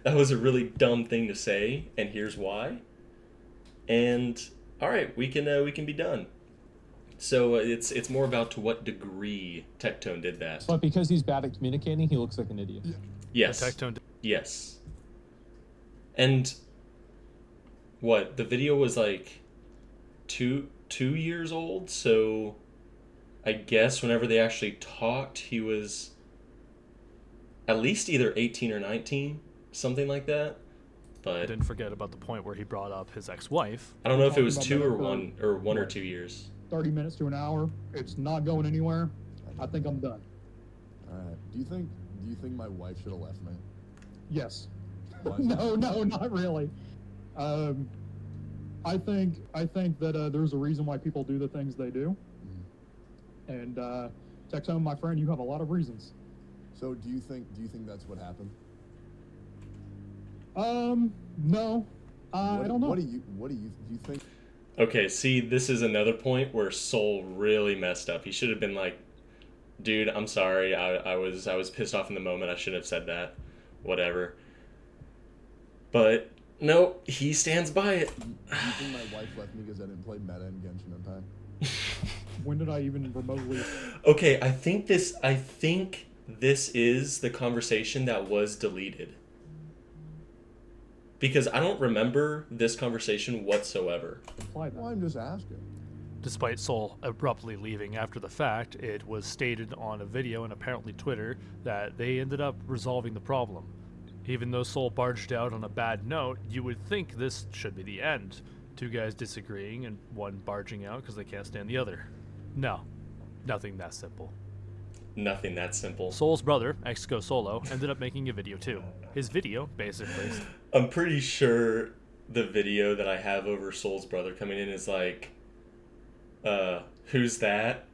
S1: that was a really dumb thing to say, and here's why, and all right, we can be done. So it's more about to what degree Tectone did that.
S14: But because he's bad at communicating, he looks like an idiot.
S1: Yes.
S4: Tectone.
S1: Yes. And what, the video was like two years old, so I guess whenever they actually talked, he was at least either 18 or 19, something like that. But
S4: Didn't forget about the point where he brought up his ex-wife.
S1: I don't know if it was
S15: Talking
S1: 2
S15: about
S1: or
S15: that for
S1: 1 or 2 years.
S15: 30 minutes to an hour. It's not going anywhere. I think I'm done.
S10: All right. Do you think my wife should have left me?
S15: Yes.
S10: Why is that?
S15: No, not really. I think that there's a reason why people do the things they do. And Tectone, my friend, you have a lot of reasons.
S10: So do you think that's what happened?
S15: No. I don't know.
S10: What do you think?
S1: Okay, see, this is another point where Soul really messed up. He should have been like, dude, I'm sorry. I was pissed off in the moment. I shouldn't have said that. Whatever. But no, he stands by it.
S10: Do you think my wife left me because I didn't play meta in Genshin Impact?
S15: When did I even remotely?
S1: Okay, I think this is the conversation that was deleted. Because I don't remember this conversation whatsoever.
S10: Well, I'm just asking.
S4: Despite Soul abruptly leaving after the fact, it was stated on a video and apparently Twitter that they ended up resolving the problem. Even though Soul barged out on a bad note, you would think this should be the end. Two guys disagreeing and one barging out because they can't stand the other. No, nothing that simple.
S1: Nothing that simple.
S4: Soul's brother, Exco Solo, ended up making a video too. His video, basically...
S1: I'm pretty sure the video that I have over Soul's brother coming in is like, who's that?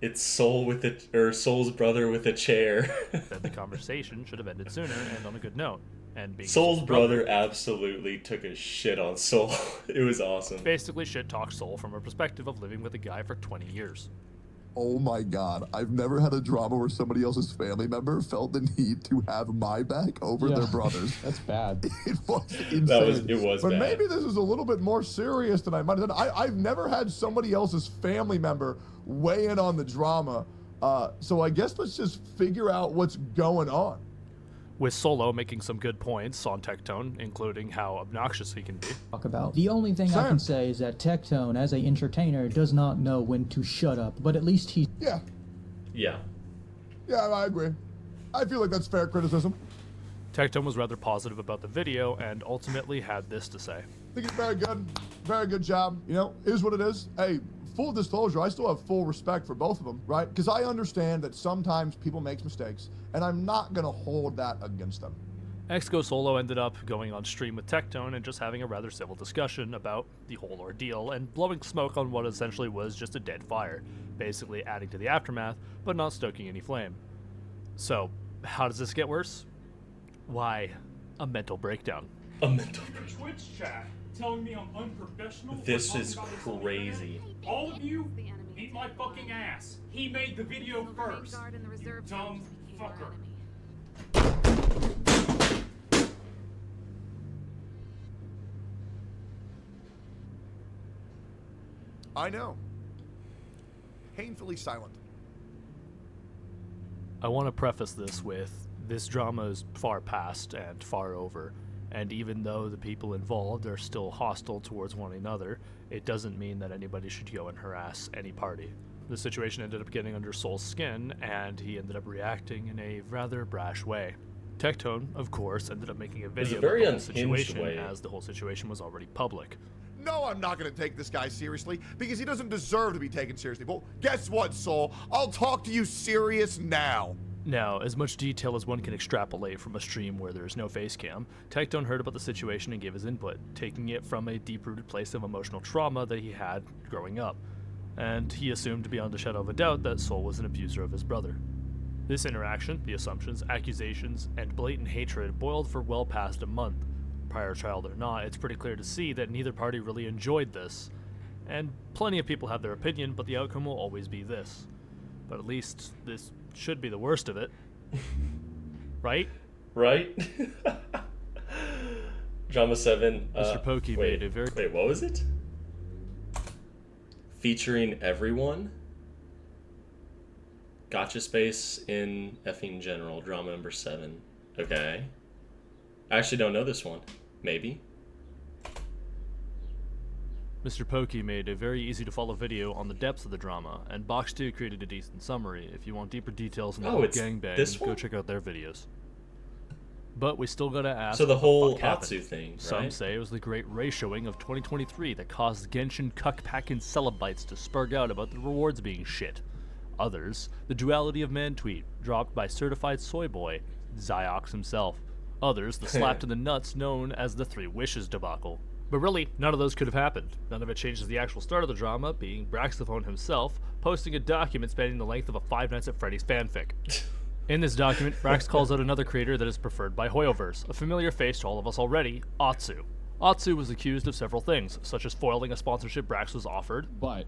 S1: It's Soul's brother with a chair.
S4: That the conversation should have ended sooner and on a good note. And being
S1: Soul's brother absolutely took a shit on Soul. It was awesome.
S4: Basically shit talked Soul from a perspective of living with a guy for 20 years.
S10: Oh my god, I've never had a drama where somebody else's family member felt the need to have my back over their brothers.
S14: That's bad.
S10: It was insane.
S1: It was
S2: But
S1: bad.
S2: maybe this is a little bit more serious than I might have done. I've never had somebody else's family member weigh in on the drama. So I guess let's just figure out what's going on.
S4: With Solo making some good points on Tectone, including how obnoxious he can be.
S16: Talk about. The only thing I can say is that Tectone, as an entertainer, does not know when to shut up, but at least he...
S2: Yeah.
S1: Yeah.
S2: Yeah, I agree. I feel like that's fair criticism.
S4: Tectone was rather positive about the video and ultimately had this to say.
S2: I think it's very good. Very good job. You know, is what it is. Hey, full disclosure, I still have full respect for both of them, right? Because I understand that sometimes people make mistakes, and I'm not going to hold that against them.
S4: Exco Solo ended up going on stream with Tectone and just having a rather civil discussion about the whole ordeal and blowing smoke on what essentially was just a dead fire, basically adding to the aftermath, but not stoking any flame. So, how does this get worse? Why, a mental breakdown.
S1: A mental breakdown.
S15: Twitch chat telling me I'm unprofessional.
S1: This is crazy.
S15: All of you, eat my fucking ass. He made the video first. You dumb fucker.
S3: I know. Painfully silent.
S4: I want to preface this with, this drama is far past and far over, and even though the people involved are still hostile towards one another, it doesn't mean that anybody should go and harass any party. The situation ended up getting under Soul's skin, and he ended up reacting in a rather brash way. Tectone, of course, ended up making a video
S1: a very
S4: about the whole
S1: unhinged
S4: situation,
S1: way.
S4: as the whole situation was already public.
S3: No, I'm not going to take this guy seriously because he doesn't deserve to be taken seriously. Well, guess what, Soul? I'll talk to you serious now.
S4: Now, as much detail as one can extrapolate from a stream where there is no face cam, Tectone heard about the situation and gave his input, taking it from a deep-rooted place of emotional trauma that he had growing up. And he assumed beyond a shadow of a doubt that Soul was an abuser of his brother. This interaction, the assumptions, accusations, and blatant hatred boiled for well past a month. Prior child or not, it's pretty clear to see that neither party really enjoyed this. And plenty of people have their opinion, but the outcome will always be this. But at least this should be the worst of it. Right?
S1: Right? Drama 7.
S4: Mr. Pokey made a very...
S1: Wait, what was it? Featuring everyone? Gotcha space in effing general. Drama number 7. Okay. I actually don't know this one. Maybe.
S4: Mr. Pokey made a very easy to follow video on the depths of the drama, and Box 2 created a decent summary. If you want deeper details on the whole
S1: it's this
S4: gangbang, go
S1: one?
S4: check out their videos. But we still gotta ask.
S1: So the
S4: what
S1: whole
S4: fuck happened.
S1: Atsu thing,
S4: Some
S1: right?
S4: say it was the great ratioing of 2023 that caused Genshin cuckpacking celebites to spurg out about the rewards being shit. Others, the duality of man tweet dropped by certified soy boy, Ziox himself. Others, the slap to the nuts known as the 3 Wishes debacle. But really, none of those could have happened. None of it changes the actual start of the drama, being Braxophone himself posting a document spanning the length of a Five Nights at Freddy's fanfic. In this document, Brax calls out another creator that is preferred by Hoyoverse, a familiar face to all of us already, Atsu. Atsu was accused of several things, such as foiling a sponsorship Brax was offered.
S17: But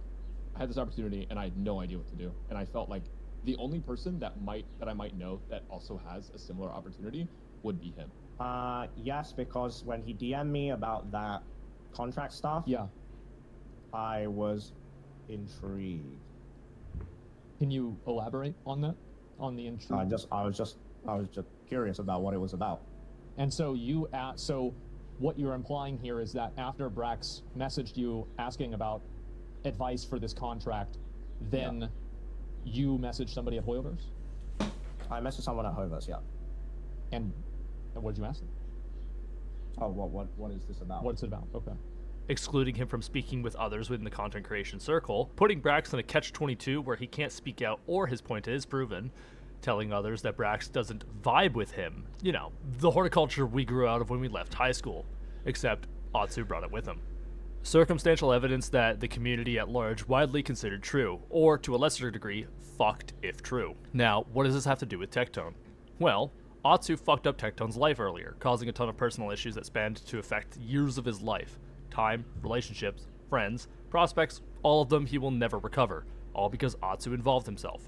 S17: I had this opportunity and I had no idea what to do. And I felt like the only person that I might know that also has a similar opportunity would be him.
S12: Yes, because when he DM'd me about that contract stuff,
S17: yeah,
S12: I was intrigued.
S17: Can you elaborate on that? On the intrigue?
S12: I was just curious about what it was about.
S17: And so so what you're implying here is that after Brax messaged you asking about advice for this contract, then you messaged somebody at Hoyoverse?
S12: I messaged someone at Hoyoverse, yeah.
S17: And what did you ask them?
S12: Oh, what is this about?
S17: What's it about? Okay.
S4: Excluding him from speaking with others within the content creation circle, putting Brax in a catch-22 where he can't speak out or his point is proven, telling others that Brax doesn't vibe with him. You know, the horticulture we grew out of when we left high school, except Atsu brought it with him. Circumstantial evidence that the community at large widely considered true, or to a lesser degree, fucked if true. Now, what does this have to do with Tectone? Well, Atsu fucked up Tectone's life earlier, causing a ton of personal issues that spanned to affect years of his life. Time, relationships, friends, prospects, all of them he will never recover, all because Atsu involved himself.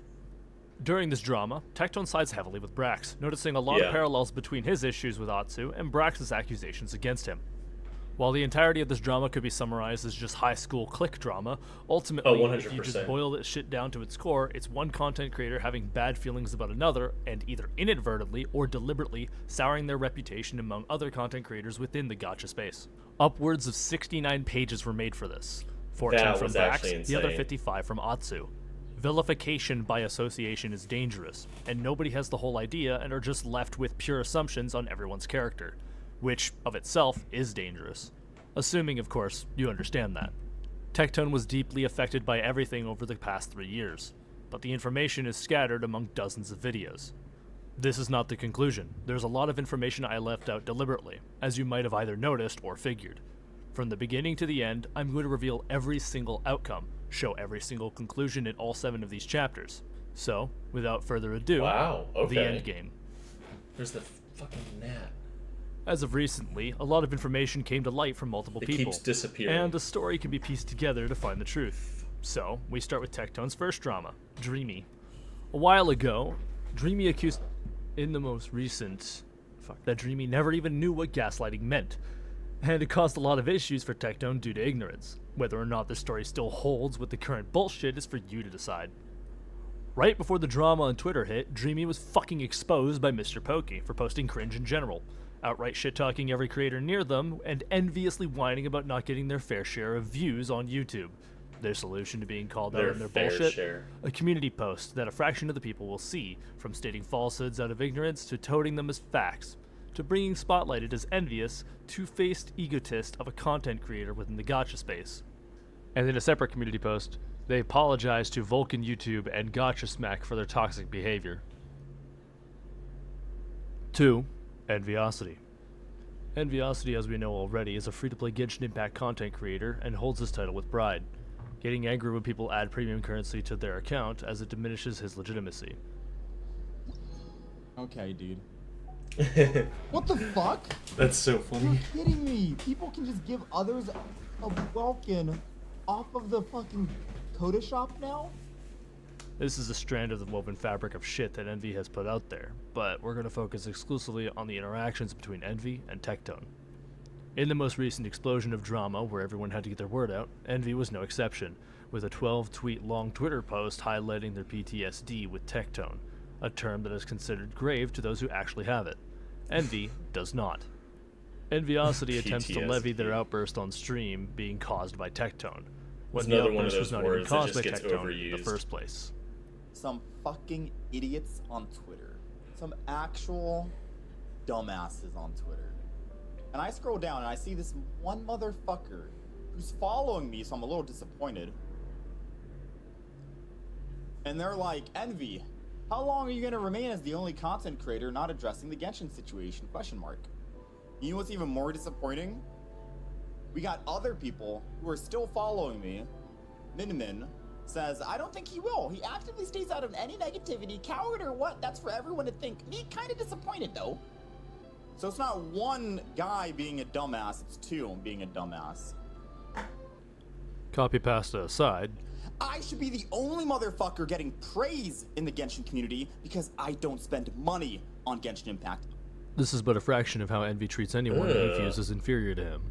S4: During this drama, Tectone sides heavily with Brax, noticing a lot of parallels between his issues with Atsu and Brax's accusations against him. While the entirety of this drama could be summarized as just high school clique drama, ultimately, if you just boil this shit down to its core, it's one content creator having bad feelings about another and either inadvertently or deliberately souring their reputation among other content creators within the gacha space. Upwards of 69 pages were made for this. 14 from Brax, the other 55 from Atsu. Vilification by association is dangerous, and nobody has the whole idea and are just left with pure assumptions on everyone's character, which of itself is dangerous. Assuming, of course, you understand that. Tectone was deeply affected by everything over the past 3 years, but the information is scattered among dozens of videos. This is not the conclusion. There's a lot of information I left out deliberately, as you might have either noticed or figured. From the beginning to the end, I'm going to reveal every single outcome, show every single conclusion in all 7 of these chapters. So, without further ado, the end game.
S1: There's the fucking gnat.
S4: As of recently, a lot of information came to light from multiple people.
S1: It keeps disappearing.
S4: And the story can be pieced together to find the truth. So, we start with Tectone's first drama, Dreamy. A while ago, Dreamy accused in the most recent that Dreamy never even knew what gaslighting meant, and it caused a lot of issues for Tectone due to ignorance. Whether or not the story still holds with the current bullshit is for you to decide. Right before the drama on Twitter hit, Dreamy was fucking exposed by Mr. Pokey for posting cringe in general, outright shit-talking every creator near them, and enviously whining about not getting their fair share of views on YouTube. Their solution to being called out on their bullshit? A community post that a fraction of the people will see, from stating falsehoods out of ignorance to toting them as facts, to bringing spotlighted as envious, two-faced egotist of a content creator within the gacha space. And in a separate community post, they apologized to Vulcan YouTube and Gacha Smack for their toxic behavior. 2. Enviosity. Enviosity, as we know already, is a free-to-play Genshin Impact content creator and holds this title with pride, getting angry when people add premium currency to their account as it diminishes his legitimacy.
S5: Okay, dude.
S8: What the fuck?
S1: That's so funny.
S7: You're kidding me. People can just give others a Welkin off of the fucking Coda shop now?
S4: This is a strand of the woven fabric of shit that Envy has put out there, but we're going to focus exclusively on the interactions between Envy and Tectone. In the most recent explosion of drama, where everyone had to get their word out, Envy was no exception, with a 12-tweet-long Twitter post highlighting their PTSD with Tectone, a term that is considered grave to those who actually have it. Envy does not. Enviosity attempts to levy their outburst on stream being caused by Tectone, when the outburst was not even caused by Tectone in the first place.
S7: Some fucking idiots on Twitter. Some actual dumbasses on Twitter. And I scroll down and I see this one motherfucker who's following me, so I'm a little disappointed. And they're like, Envy, how long are you gonna remain as the only content creator not addressing the Genshin situation, question mark. You know what's even more disappointing? We got other people who are still following me. Minimin says, I don't think he will. He actively stays out of any negativity, coward or what, that's for everyone to think. Me kinda disappointed though. So it's not one guy being a dumbass, it's two being a dumbass.
S4: Copy pasta aside,
S7: I should be the only motherfucker getting praise in the Genshin community because I don't spend money on Genshin Impact.
S4: this is but a fraction of how Envy treats anyone he views as inferior to him.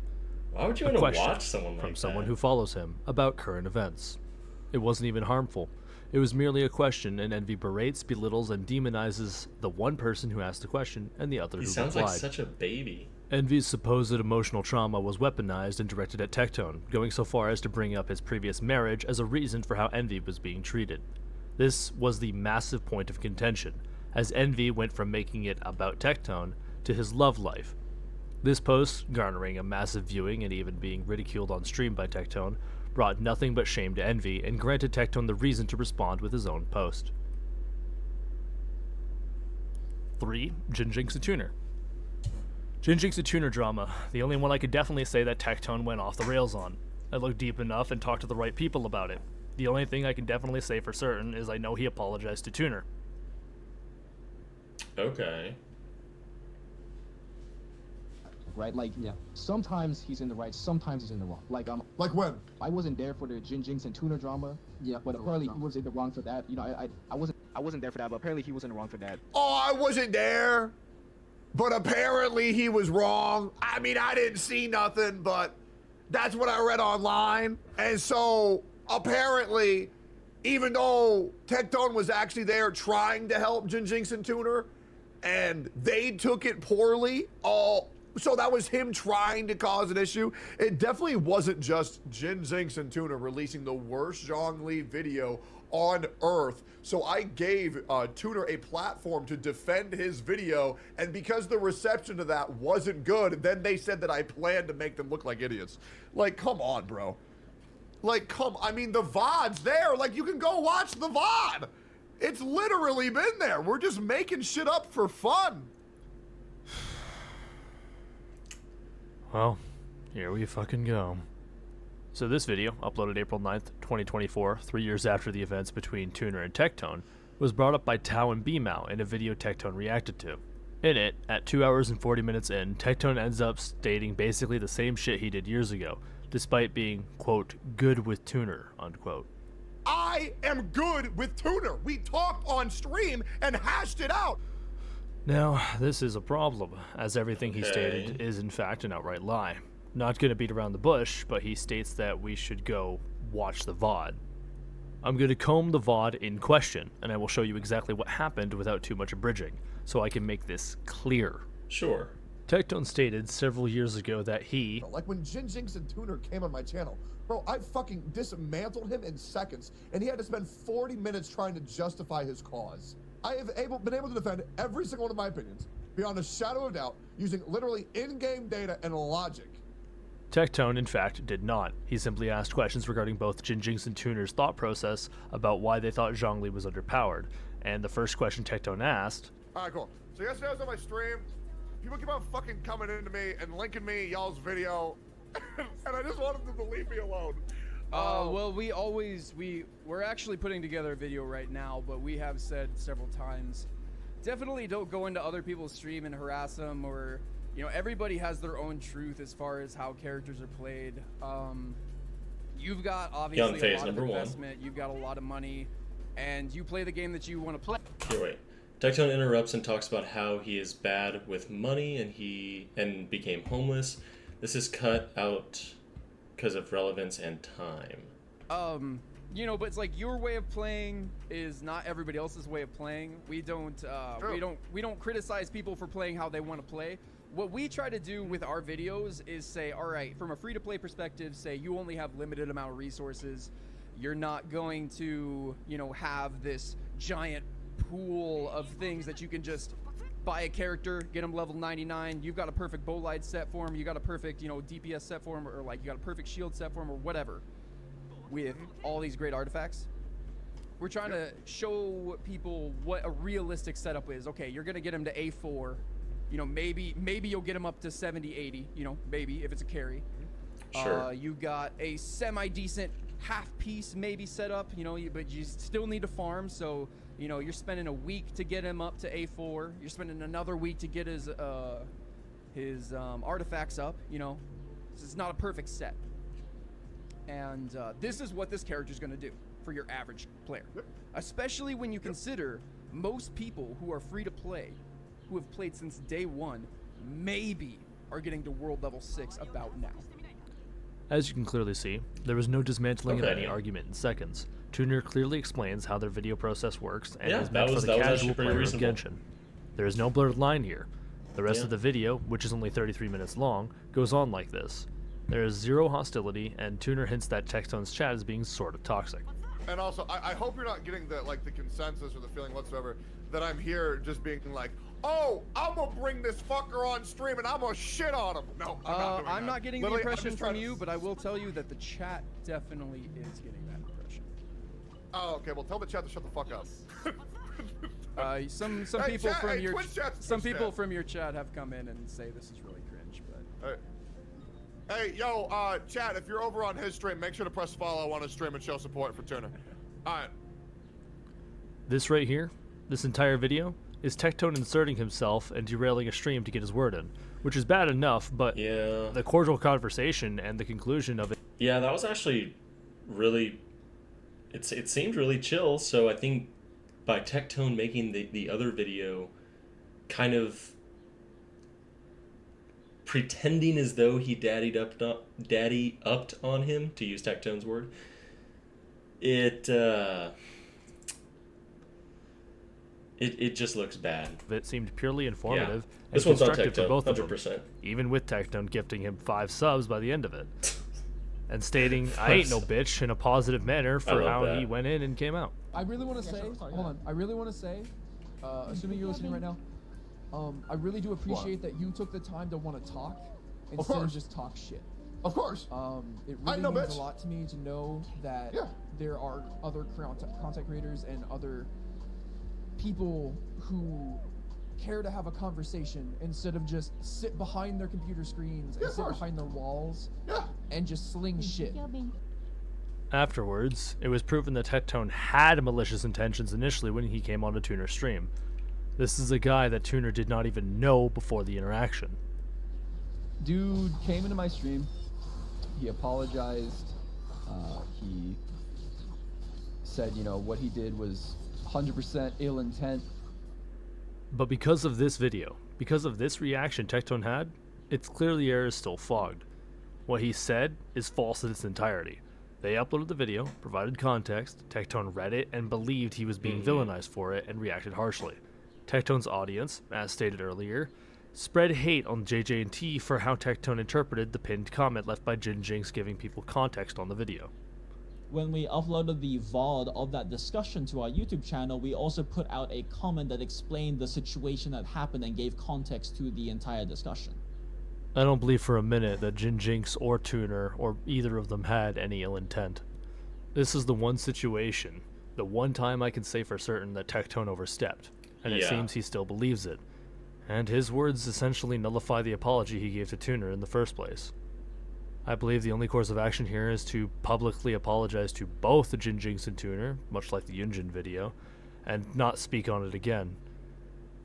S1: Why would you
S4: A
S1: want to
S4: question
S1: watch someone like
S4: from someone
S1: that?
S4: who follows him about current events. It wasn't even harmful. It was merely a question, and Envy berates, belittles, and demonizes the one person who asked the question and the other
S1: He
S4: who
S1: sounds
S4: replied.
S1: like such a baby.
S4: Envy's supposed emotional trauma was weaponized and directed at Tectone, going so far as to bring up his previous marriage as a reason for how Envy was being treated. This was the massive point of contention, as Envy went from making it about Tectone to his love life. This post, garnering a massive viewing and even being ridiculed on stream by Tectone, brought nothing but shame to Envy and granted Tectone the reason to respond with his own post. 3. Jinjinx and Tuner. Jinjinx and Tuner drama, the only one I could definitely say that Tectone went off the rails on. I looked deep enough and talked to the right people about it. The only thing I can definitely say for certain is I know he apologized to Tuner.
S1: Okay.
S18: Right, like sometimes he's in the right, sometimes he's in the wrong. Like
S2: when
S18: I wasn't there for the Jinjinx and Tuner drama. Yeah, but apparently he was in the wrong for that. You know, I wasn't there for that, but apparently he was in the wrong for that.
S3: Oh, I wasn't there, but apparently he was wrong. I mean, I didn't see nothing, but that's what I read online. And so apparently, even though Tectone was actually there trying to help Jinjinx and Tuner, and they took it poorly, so that was him trying to cause an issue. It definitely wasn't just Jinjinx and Tuner releasing the worst Zhongli video on Earth. So I gave Tuner a platform to defend his video, and because the reception to that wasn't good, then they said that I planned to make them look like idiots. Like, come on, bro. Like, I mean, the VOD's there. Like, you can go watch the VOD. It's literally been there. We're just making shit up for fun.
S4: Well, here we fucking go. So this video, uploaded April 9th, 2024, 3 years after the events between Tuner and Tectone, was brought up by Tao and Bmao in a video Tectone reacted to. In it, at 2 hours and 40 minutes in, Tectone ends up stating basically the same shit he did years ago, despite being, quote, good with Tuner, unquote.
S3: I am good with Tuner. We talked on stream and hashed it out.
S4: Now, this is a problem, as everything he stated is in fact an outright lie. Not gonna beat around the bush, but he states that we should go watch the VOD. I'm gonna comb the VOD in question, and I will show you exactly what happened without too much abridging, so I can make this clear.
S1: Sure.
S4: Tectone stated several years ago that he...
S2: Like when Jinjinx and Tuner came on my channel, bro, I fucking dismantled him in seconds, and he had to spend 40 minutes trying to justify his cause. I have been able to defend every single one of my opinions, beyond a shadow of doubt, using literally in-game data and logic.
S4: Tectone, in fact, did not. He simply asked questions regarding both Jinjinx and Tuner's thought process about why they thought Zhongli was underpowered. And the first question Tectone asked...
S3: All right, cool. So yesterday I was on my stream. People keep on fucking coming into me and linking me y'all's video, and I just wanted them to leave me alone.
S19: Well, we're actually putting together a video right now, but we have said several times, definitely don't go into other people's stream and harass them, or, you know, everybody has their own truth as far as how characters are played. You've got obviously a lot of investment, you've got a lot of money, and you play the game that you want to play.
S1: Here, wait. Tectone interrupts and talks about how he is bad with money and became homeless. This is cut out because of relevance and time.
S19: You know, but it's like your way of playing is not everybody else's way of playing. We don't criticize people for playing how they want to play. What we try to do with our videos is say, all right, from a free-to-play perspective, say you only have limited amount of resources. You're not going to, you know, have this giant pool of things that you can just buy a character, get him level 99. You've got a perfect bow light set for him. You got a perfect, DPS set for him, or like you got a perfect shield set for him, or whatever. With all these great artifacts, we're trying to show people what a realistic setup is. Okay, you're gonna get him to A4. Maybe you'll get him up to 70, 80. Maybe if it's a carry.
S1: Sure.
S19: You got a semi-decent half piece maybe set up. But you still need to farm. So you're spending a week to get him up to A4. You're spending another week to get his artifacts up. This is not a perfect set. And this is what this character is going to do for your average player. Especially when you consider most people who are free to play, who have played since day one, maybe are getting to world level 6 about now.
S4: As you can clearly see, there was no dismantling of any argument in seconds. Tuner clearly explains how their video process works and is meant for the casual player of Genshin. There is no blurred line here. The rest of the video, which is only 33 minutes long, goes on like this. There is zero hostility, and Tuner hints that Tectone's chat is being sort of toxic.
S3: And also, I hope you're not getting the consensus or the feeling whatsoever that I'm here just being like, oh, I'm gonna bring this fucker on stream and I'm gonna shit on him. No,
S19: I'm not getting the impression from you, but I will tell you that the chat definitely is getting that impression.
S3: Oh, okay. Well, tell the chat to shut the fuck up.
S19: Some people from your from your chat have come in and say this is really cringe, but.
S3: Hey, yo, chat, if you're over on his stream, make sure to press follow on his stream and show support for Tuner. Alright.
S4: This right here, this entire video, is Tectone inserting himself and derailing a stream to get his word in, which is bad enough, but the cordial conversation and the conclusion of it...
S1: Yeah, that was actually really... It seemed really chill, so I think by Tectone making the other video kind of pretending as though he daddy upped on him, to use Tectone's word, it just looks bad.
S4: It seemed purely informative and
S1: this one's on
S4: constructive for
S1: Tectone,
S4: both
S1: 100%.
S4: of them, even with Tectone gifting him 5 subs by the end of it, and stating, I ain't no bitch, in a positive manner for how he went in and came out.
S8: I really want to say, hold on, I really want to say, assuming you're listening right now, I really do appreciate that you took the time to want to talk instead of just talk shit.
S2: Of course.
S8: It really means a lot to me to know that there are other content creators and other people who care to have a conversation instead of just sit behind their computer screens and sit behind their walls and just sling shit.
S4: Afterwards, it was proven that Tectone had malicious intentions initially when he came on a Tuner stream. This is a guy that Tuner did not even know before the interaction.
S8: Dude came into my stream, he apologized, he said, what he did was 100% ill intent.
S4: But because of this video, because of this reaction Tectone had, it's clear the air is still fogged. What he said is false in its entirety. They uploaded the video, provided context, Tectone read it and believed he was being villainized for it and reacted harshly. Tectone's audience, as stated earlier, spread hate on JJ&T for how Tectone interpreted the pinned comment left by Jinx giving people context on the video.
S9: When we uploaded the VOD of that discussion to our YouTube channel, we also put out a comment that explained the situation that happened and gave context to the entire discussion.
S4: I don't believe for a minute that Jinx or Tuner or either of them had any ill intent. This is the one situation, the one time I can say for certain that Tectone overstepped, and it seems he still believes it. And his words essentially nullify the apology he gave to Tuner in the first place. I believe the only course of action here is to publicly apologize to both the Jinx and Tuner, much like the Yunjin video, and not speak on it again.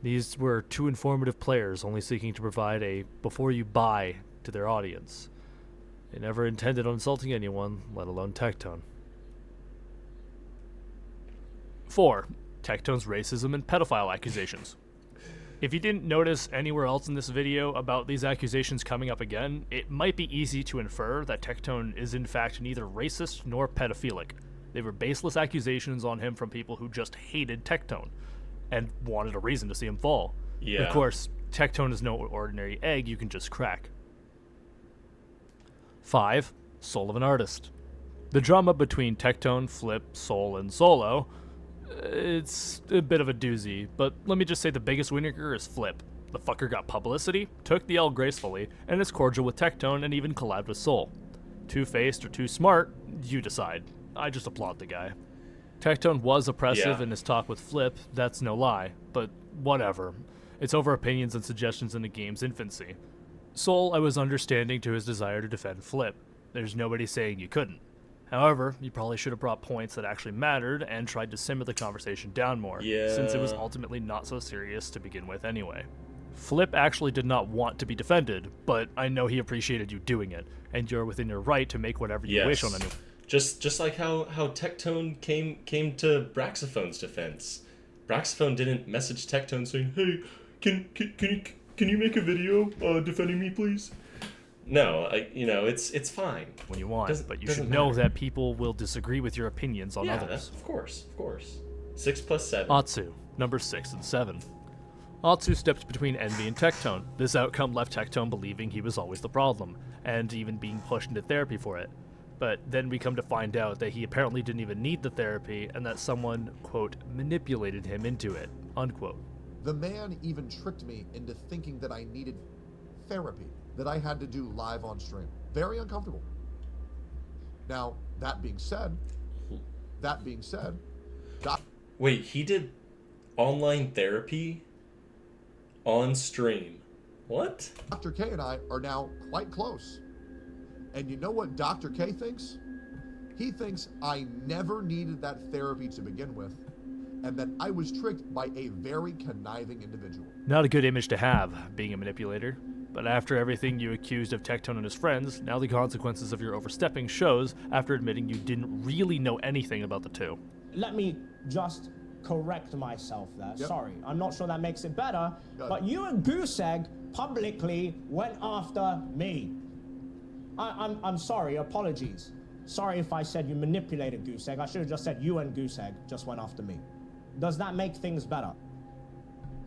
S4: These were two informative players only seeking to provide a before you buy to their audience. They never intended on insulting anyone, let alone Tectone. 4. Tectone's racism and pedophile accusations. If you didn't notice anywhere else in this video about these accusations coming up again, it might be easy to infer that Tectone is in fact neither racist nor pedophilic. They were baseless accusations on him from people who just hated Tectone and wanted a reason to see him fall.
S1: Yeah.
S4: Of course, Tectone is no ordinary egg you can just crack. 5. Soul of an artist. The drama between Tectone, Flip, Soul, and Solo It's a bit of a doozy, but let me just say the biggest winner is Flip. The fucker got publicity, took the L gracefully, and is cordial with Tectone and even collabed with Soul. Two-faced or too smart, you decide. I just applaud the guy. Tectone was oppressive in his talk with Flip, that's no lie, but whatever. It's over opinions and suggestions in the game's infancy. Soul, I was understanding to his desire to defend Flip. There's nobody saying you couldn't. However, you probably should have brought points that actually mattered and tried to simmer the conversation down more, since it was ultimately not so serious to begin with anyway. Flip actually did not want to be defended, but I know he appreciated you doing it, and you're within your right to make whatever you wish on a new...
S1: Just like how Tectone came to Braxophone's defense. Braxophone didn't message Tectone saying, "Hey, can you make a video defending me, please?" No, it's fine.
S4: When you want, but you should know that people will disagree with your opinions on others.
S1: Of course. 6 + 7.
S4: Atsu, number 6 and 7. Atsu stepped between Envy and Tectone. This outcome left Tectone believing he was always the problem, and even being pushed into therapy for it. But then we come to find out that he apparently didn't even need the therapy, and that someone, quote, manipulated him into it, unquote.
S2: The man even tricked me into thinking that I needed therapy, that I had to do live on stream. Very uncomfortable. Now, that being said,
S1: Wait, he did online therapy on stream. What?
S2: Dr. K and I are now quite close. And you know what Dr. K thinks? He thinks I never needed that therapy to begin with, and that I was tricked by a very conniving individual.
S4: Not a good image to have, being a manipulator. But after everything you accused of Tectone and his friends, now the consequences of your overstepping shows after admitting you didn't really know anything about the two.
S12: Let me just correct myself there. Sorry, I'm not sure that makes it better, but you and Goose Egg publicly went after me. I'm sorry, apologies. Sorry if I said you manipulated Goose Egg. I should have just said you and Goose Egg just went after me. Does that make things better?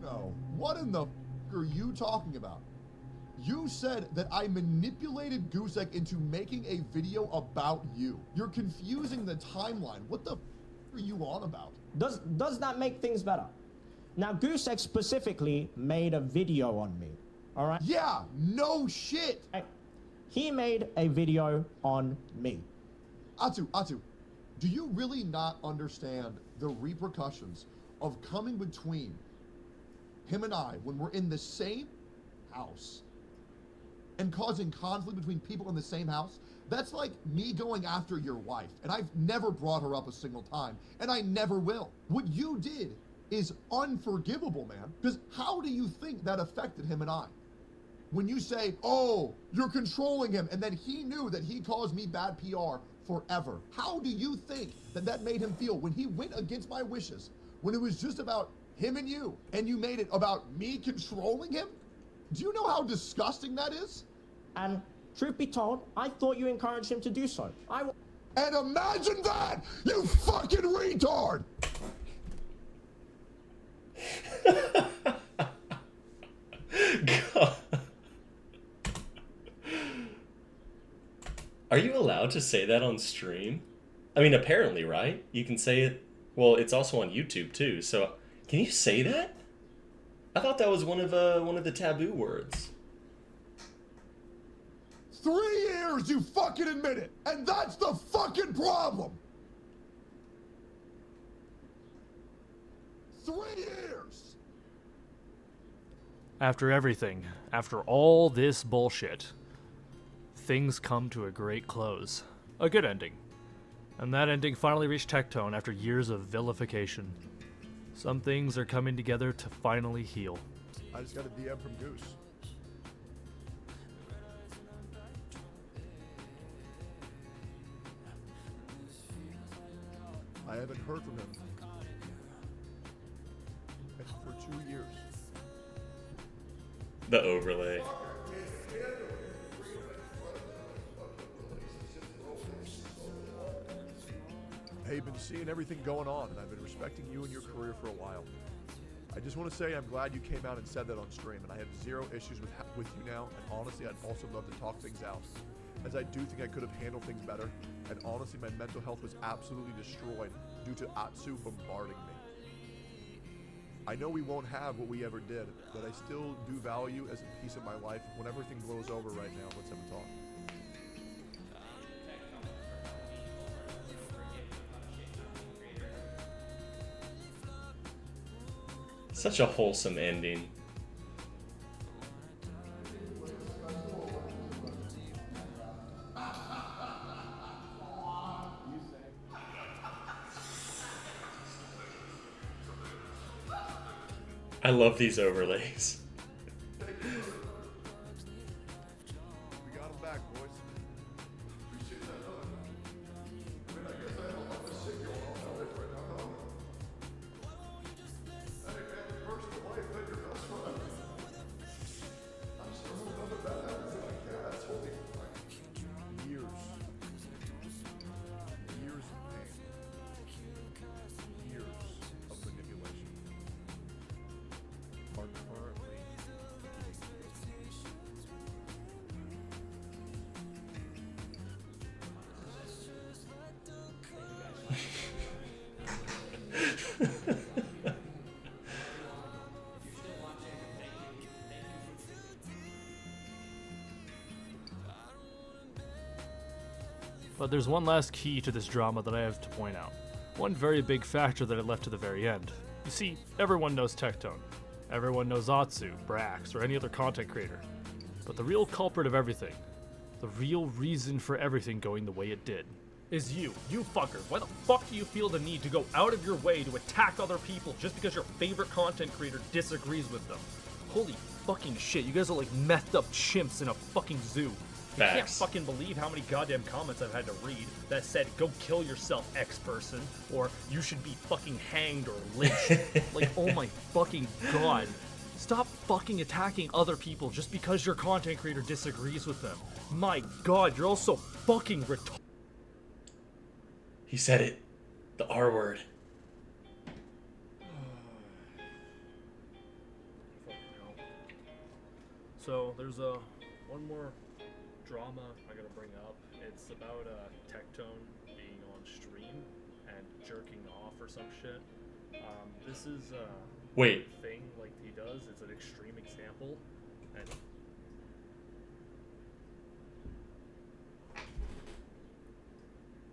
S2: No. What in the f*** are you talking about? You said that I manipulated Goose Egg into making a video about you. You're confusing the timeline. What the f*** are you on about?
S12: Does that make things better? Now, Goose Egg specifically made a video on me, all right?
S2: Yeah, no shit.
S12: He made a video on me.
S2: Atsu, do you really not understand the repercussions of coming between him and I when we're in the same house and causing conflict between people in the same house? That's like me going after your wife, and I've never brought her up a single time, and I never will. What you did is unforgivable, man, because how do you think that affected him and I? When you say, oh, you're controlling him, and then he knew that he caused me bad PR forever. How do you think that that made him feel when he went against my wishes, when it was just about him and you made it about me controlling him? Do you know how disgusting that is?
S12: And truth be told, I thought you encouraged him to do so.
S2: And imagine that, you fucking retard!
S1: God. Are you allowed to say that on stream? I mean, apparently, right? You can say it. Well, it's also on YouTube too. So, can you say that? I thought that was one of the taboo words.
S2: 3 years, you fucking admit it, and that's the fucking problem. 3 years.
S4: After everything, after all this bullshit, things come to a great close. A good ending. And that ending finally reached Tectone after years of vilification. Some things are coming together to finally heal.
S3: I just got a DM from Goose. I haven't heard from him for 2 years.
S1: The overlay.
S3: I've been seeing everything going on, and I've been respecting you and your career for a while. I just want to say I'm glad you came out and said that on stream, and I have zero issues with you now, and honestly, I'd also love to talk things out, as I do think I could have handled things better, and honestly, my mental health was absolutely destroyed due to Atsu bombarding me. I know we won't have what we ever did, but I still do value as a piece of my life. When everything blows over right now, let's have a talk.
S1: Such a wholesome ending. I love these overlays.
S3: We got him back, boys. Appreciate that. I mean, I guess I have a lot of shit going on right now. Hey, man, personal life, then your best friend. I'm just gonna move another bad habits in my cats. Holy fuck. Years. Years of pain. Years of manipulation. Are currently
S4: But there's one last key to this drama that I have to point out. One very big factor that I left to the very end. You see, everyone knows Tectone. Everyone knows Atsu, Brax, or any other content creator. But the real culprit of everything, the real reason for everything going the way it did, is you fuckers. Why the fuck do you feel the need to go out of your way to attack other people just because your favorite content creator disagrees with them? Holy fucking shit, you guys are like methed up chimps in a fucking zoo. You can't fucking believe how many goddamn comments I've had to read that said, go kill yourself, X-person, or you should be fucking hanged or lynched. Like, oh my fucking god. Stop fucking attacking other people just because your content creator disagrees with them. My god, you're all so fucking retarded.
S1: He said it. The R word.
S4: So, there's one more drama I gotta bring up. It's about Tectone being on stream and jerking off or some shit. This is
S1: Wait.
S4: thing like he does. It's an extreme example. And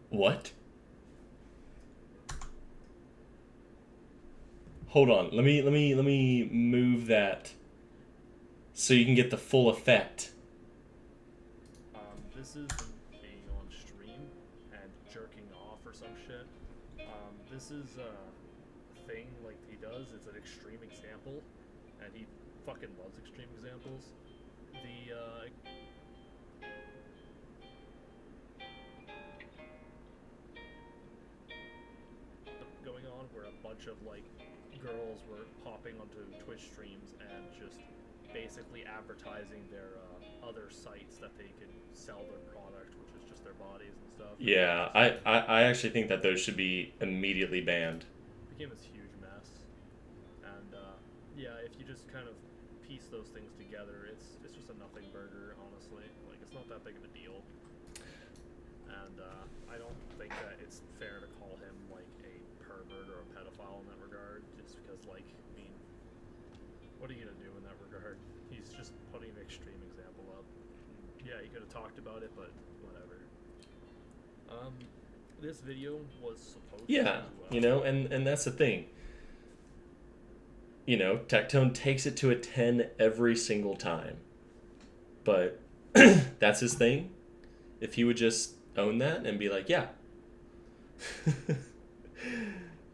S1: What? Hold on. Let me move that so you can get the full effect.
S4: This is being on stream and jerking off or some shit. This is a thing like he does. It's an extreme example, and he fucking loves extreme examples. The going on where a bunch of like girls were popping onto Twitch streams and just basically advertising their other sites that they could sell their product, which is just their bodies and stuff.
S1: Yeah, I actually think that those should be immediately banned.
S4: It became this huge mess, and yeah, if you just kind of piece those things together, it's just a nothing burger, honestly. Like, it's not that big of a deal, and I don't think that it's fair to call him like a pervert or a pedophile in that regard, just because, like, I mean, what are you gonna do in that regard? He's just putting an extreme example up. Yeah, he could have talked about it, but whatever. This video was supposed to...
S1: Yeah, you know, and that's the thing. You know, Tectone takes it to a 10 every single time. But that's his thing. If he would just own that and be like, yeah.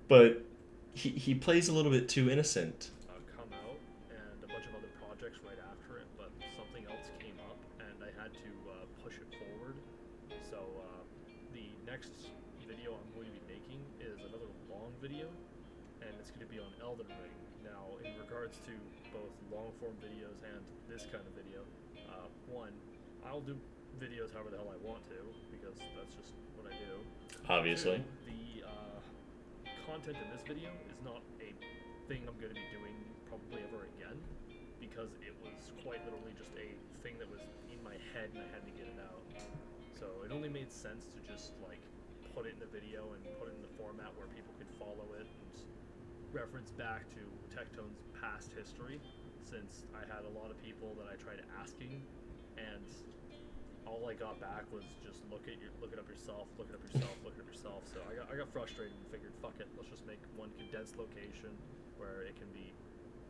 S1: But he plays a little bit too innocent.
S4: Come out, and a bunch of other projects right after it, but something else came up, and I had to push it forward. So the next video I'm going to be making is another long video, and it's going to be on Elden Ring. Now, in regards to both long-form videos and this kind of video, one, I'll do videos however the hell I want to, because that's just what I do.
S1: Obviously.
S4: Two, the content in this video is not a thing I'm going to be doing probably ever again, because it was quite literally just a thing that was in my head and I had to get it out. So it only made sense to just like put it in the video and put it in the format where people could follow it and reference back to Tectone's past history, since I had a lot of people that I tried asking, and all I got back was just look it up yourself. So I got frustrated and figured, fuck it, let's just make one condensed location where it can be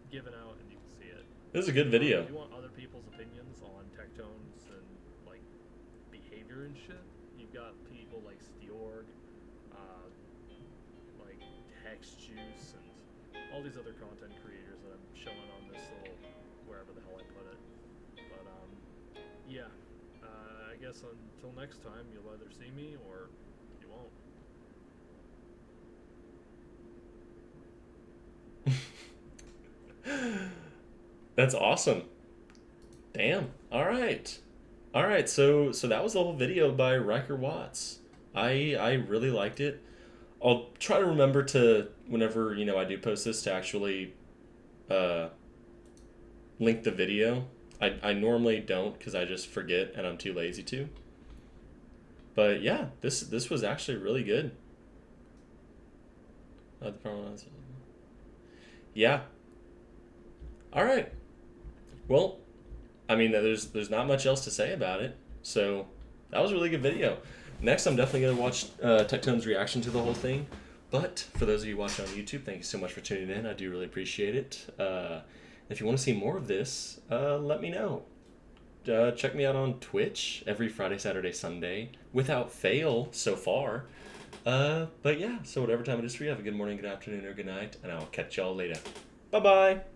S4: given out and you can see it.
S1: This is a good video.
S4: If you want other people's opinions on Tectones and like behavior and shit, you've got people like Steorg, like Hex Juice, and all these other content creators that I'm showing on this little wherever the hell I put it. But yeah. I guess until next time, you'll either see me or you won't.
S1: That's awesome. Damn. All right. So that was the whole video by Riker Watts. I really liked it. I'll try to remember to, whenever I do post this, to actually link the video. I normally don't because I just forget and I'm too lazy to. But yeah, this was actually really good. Yeah. All right. Well, I mean, there's not much else to say about it. So that was a really good video. Next, I'm definitely gonna watch Tectone's reaction to the whole thing. But for those of you watching on YouTube, thank you so much for tuning in. I do really appreciate it. If you want to see more of this, let me know. Check me out on Twitch every Friday, Saturday, Sunday, without fail so far. But yeah, so whatever time it is for you, have a good morning, good afternoon, or good night, and I'll catch y'all later. Bye-bye!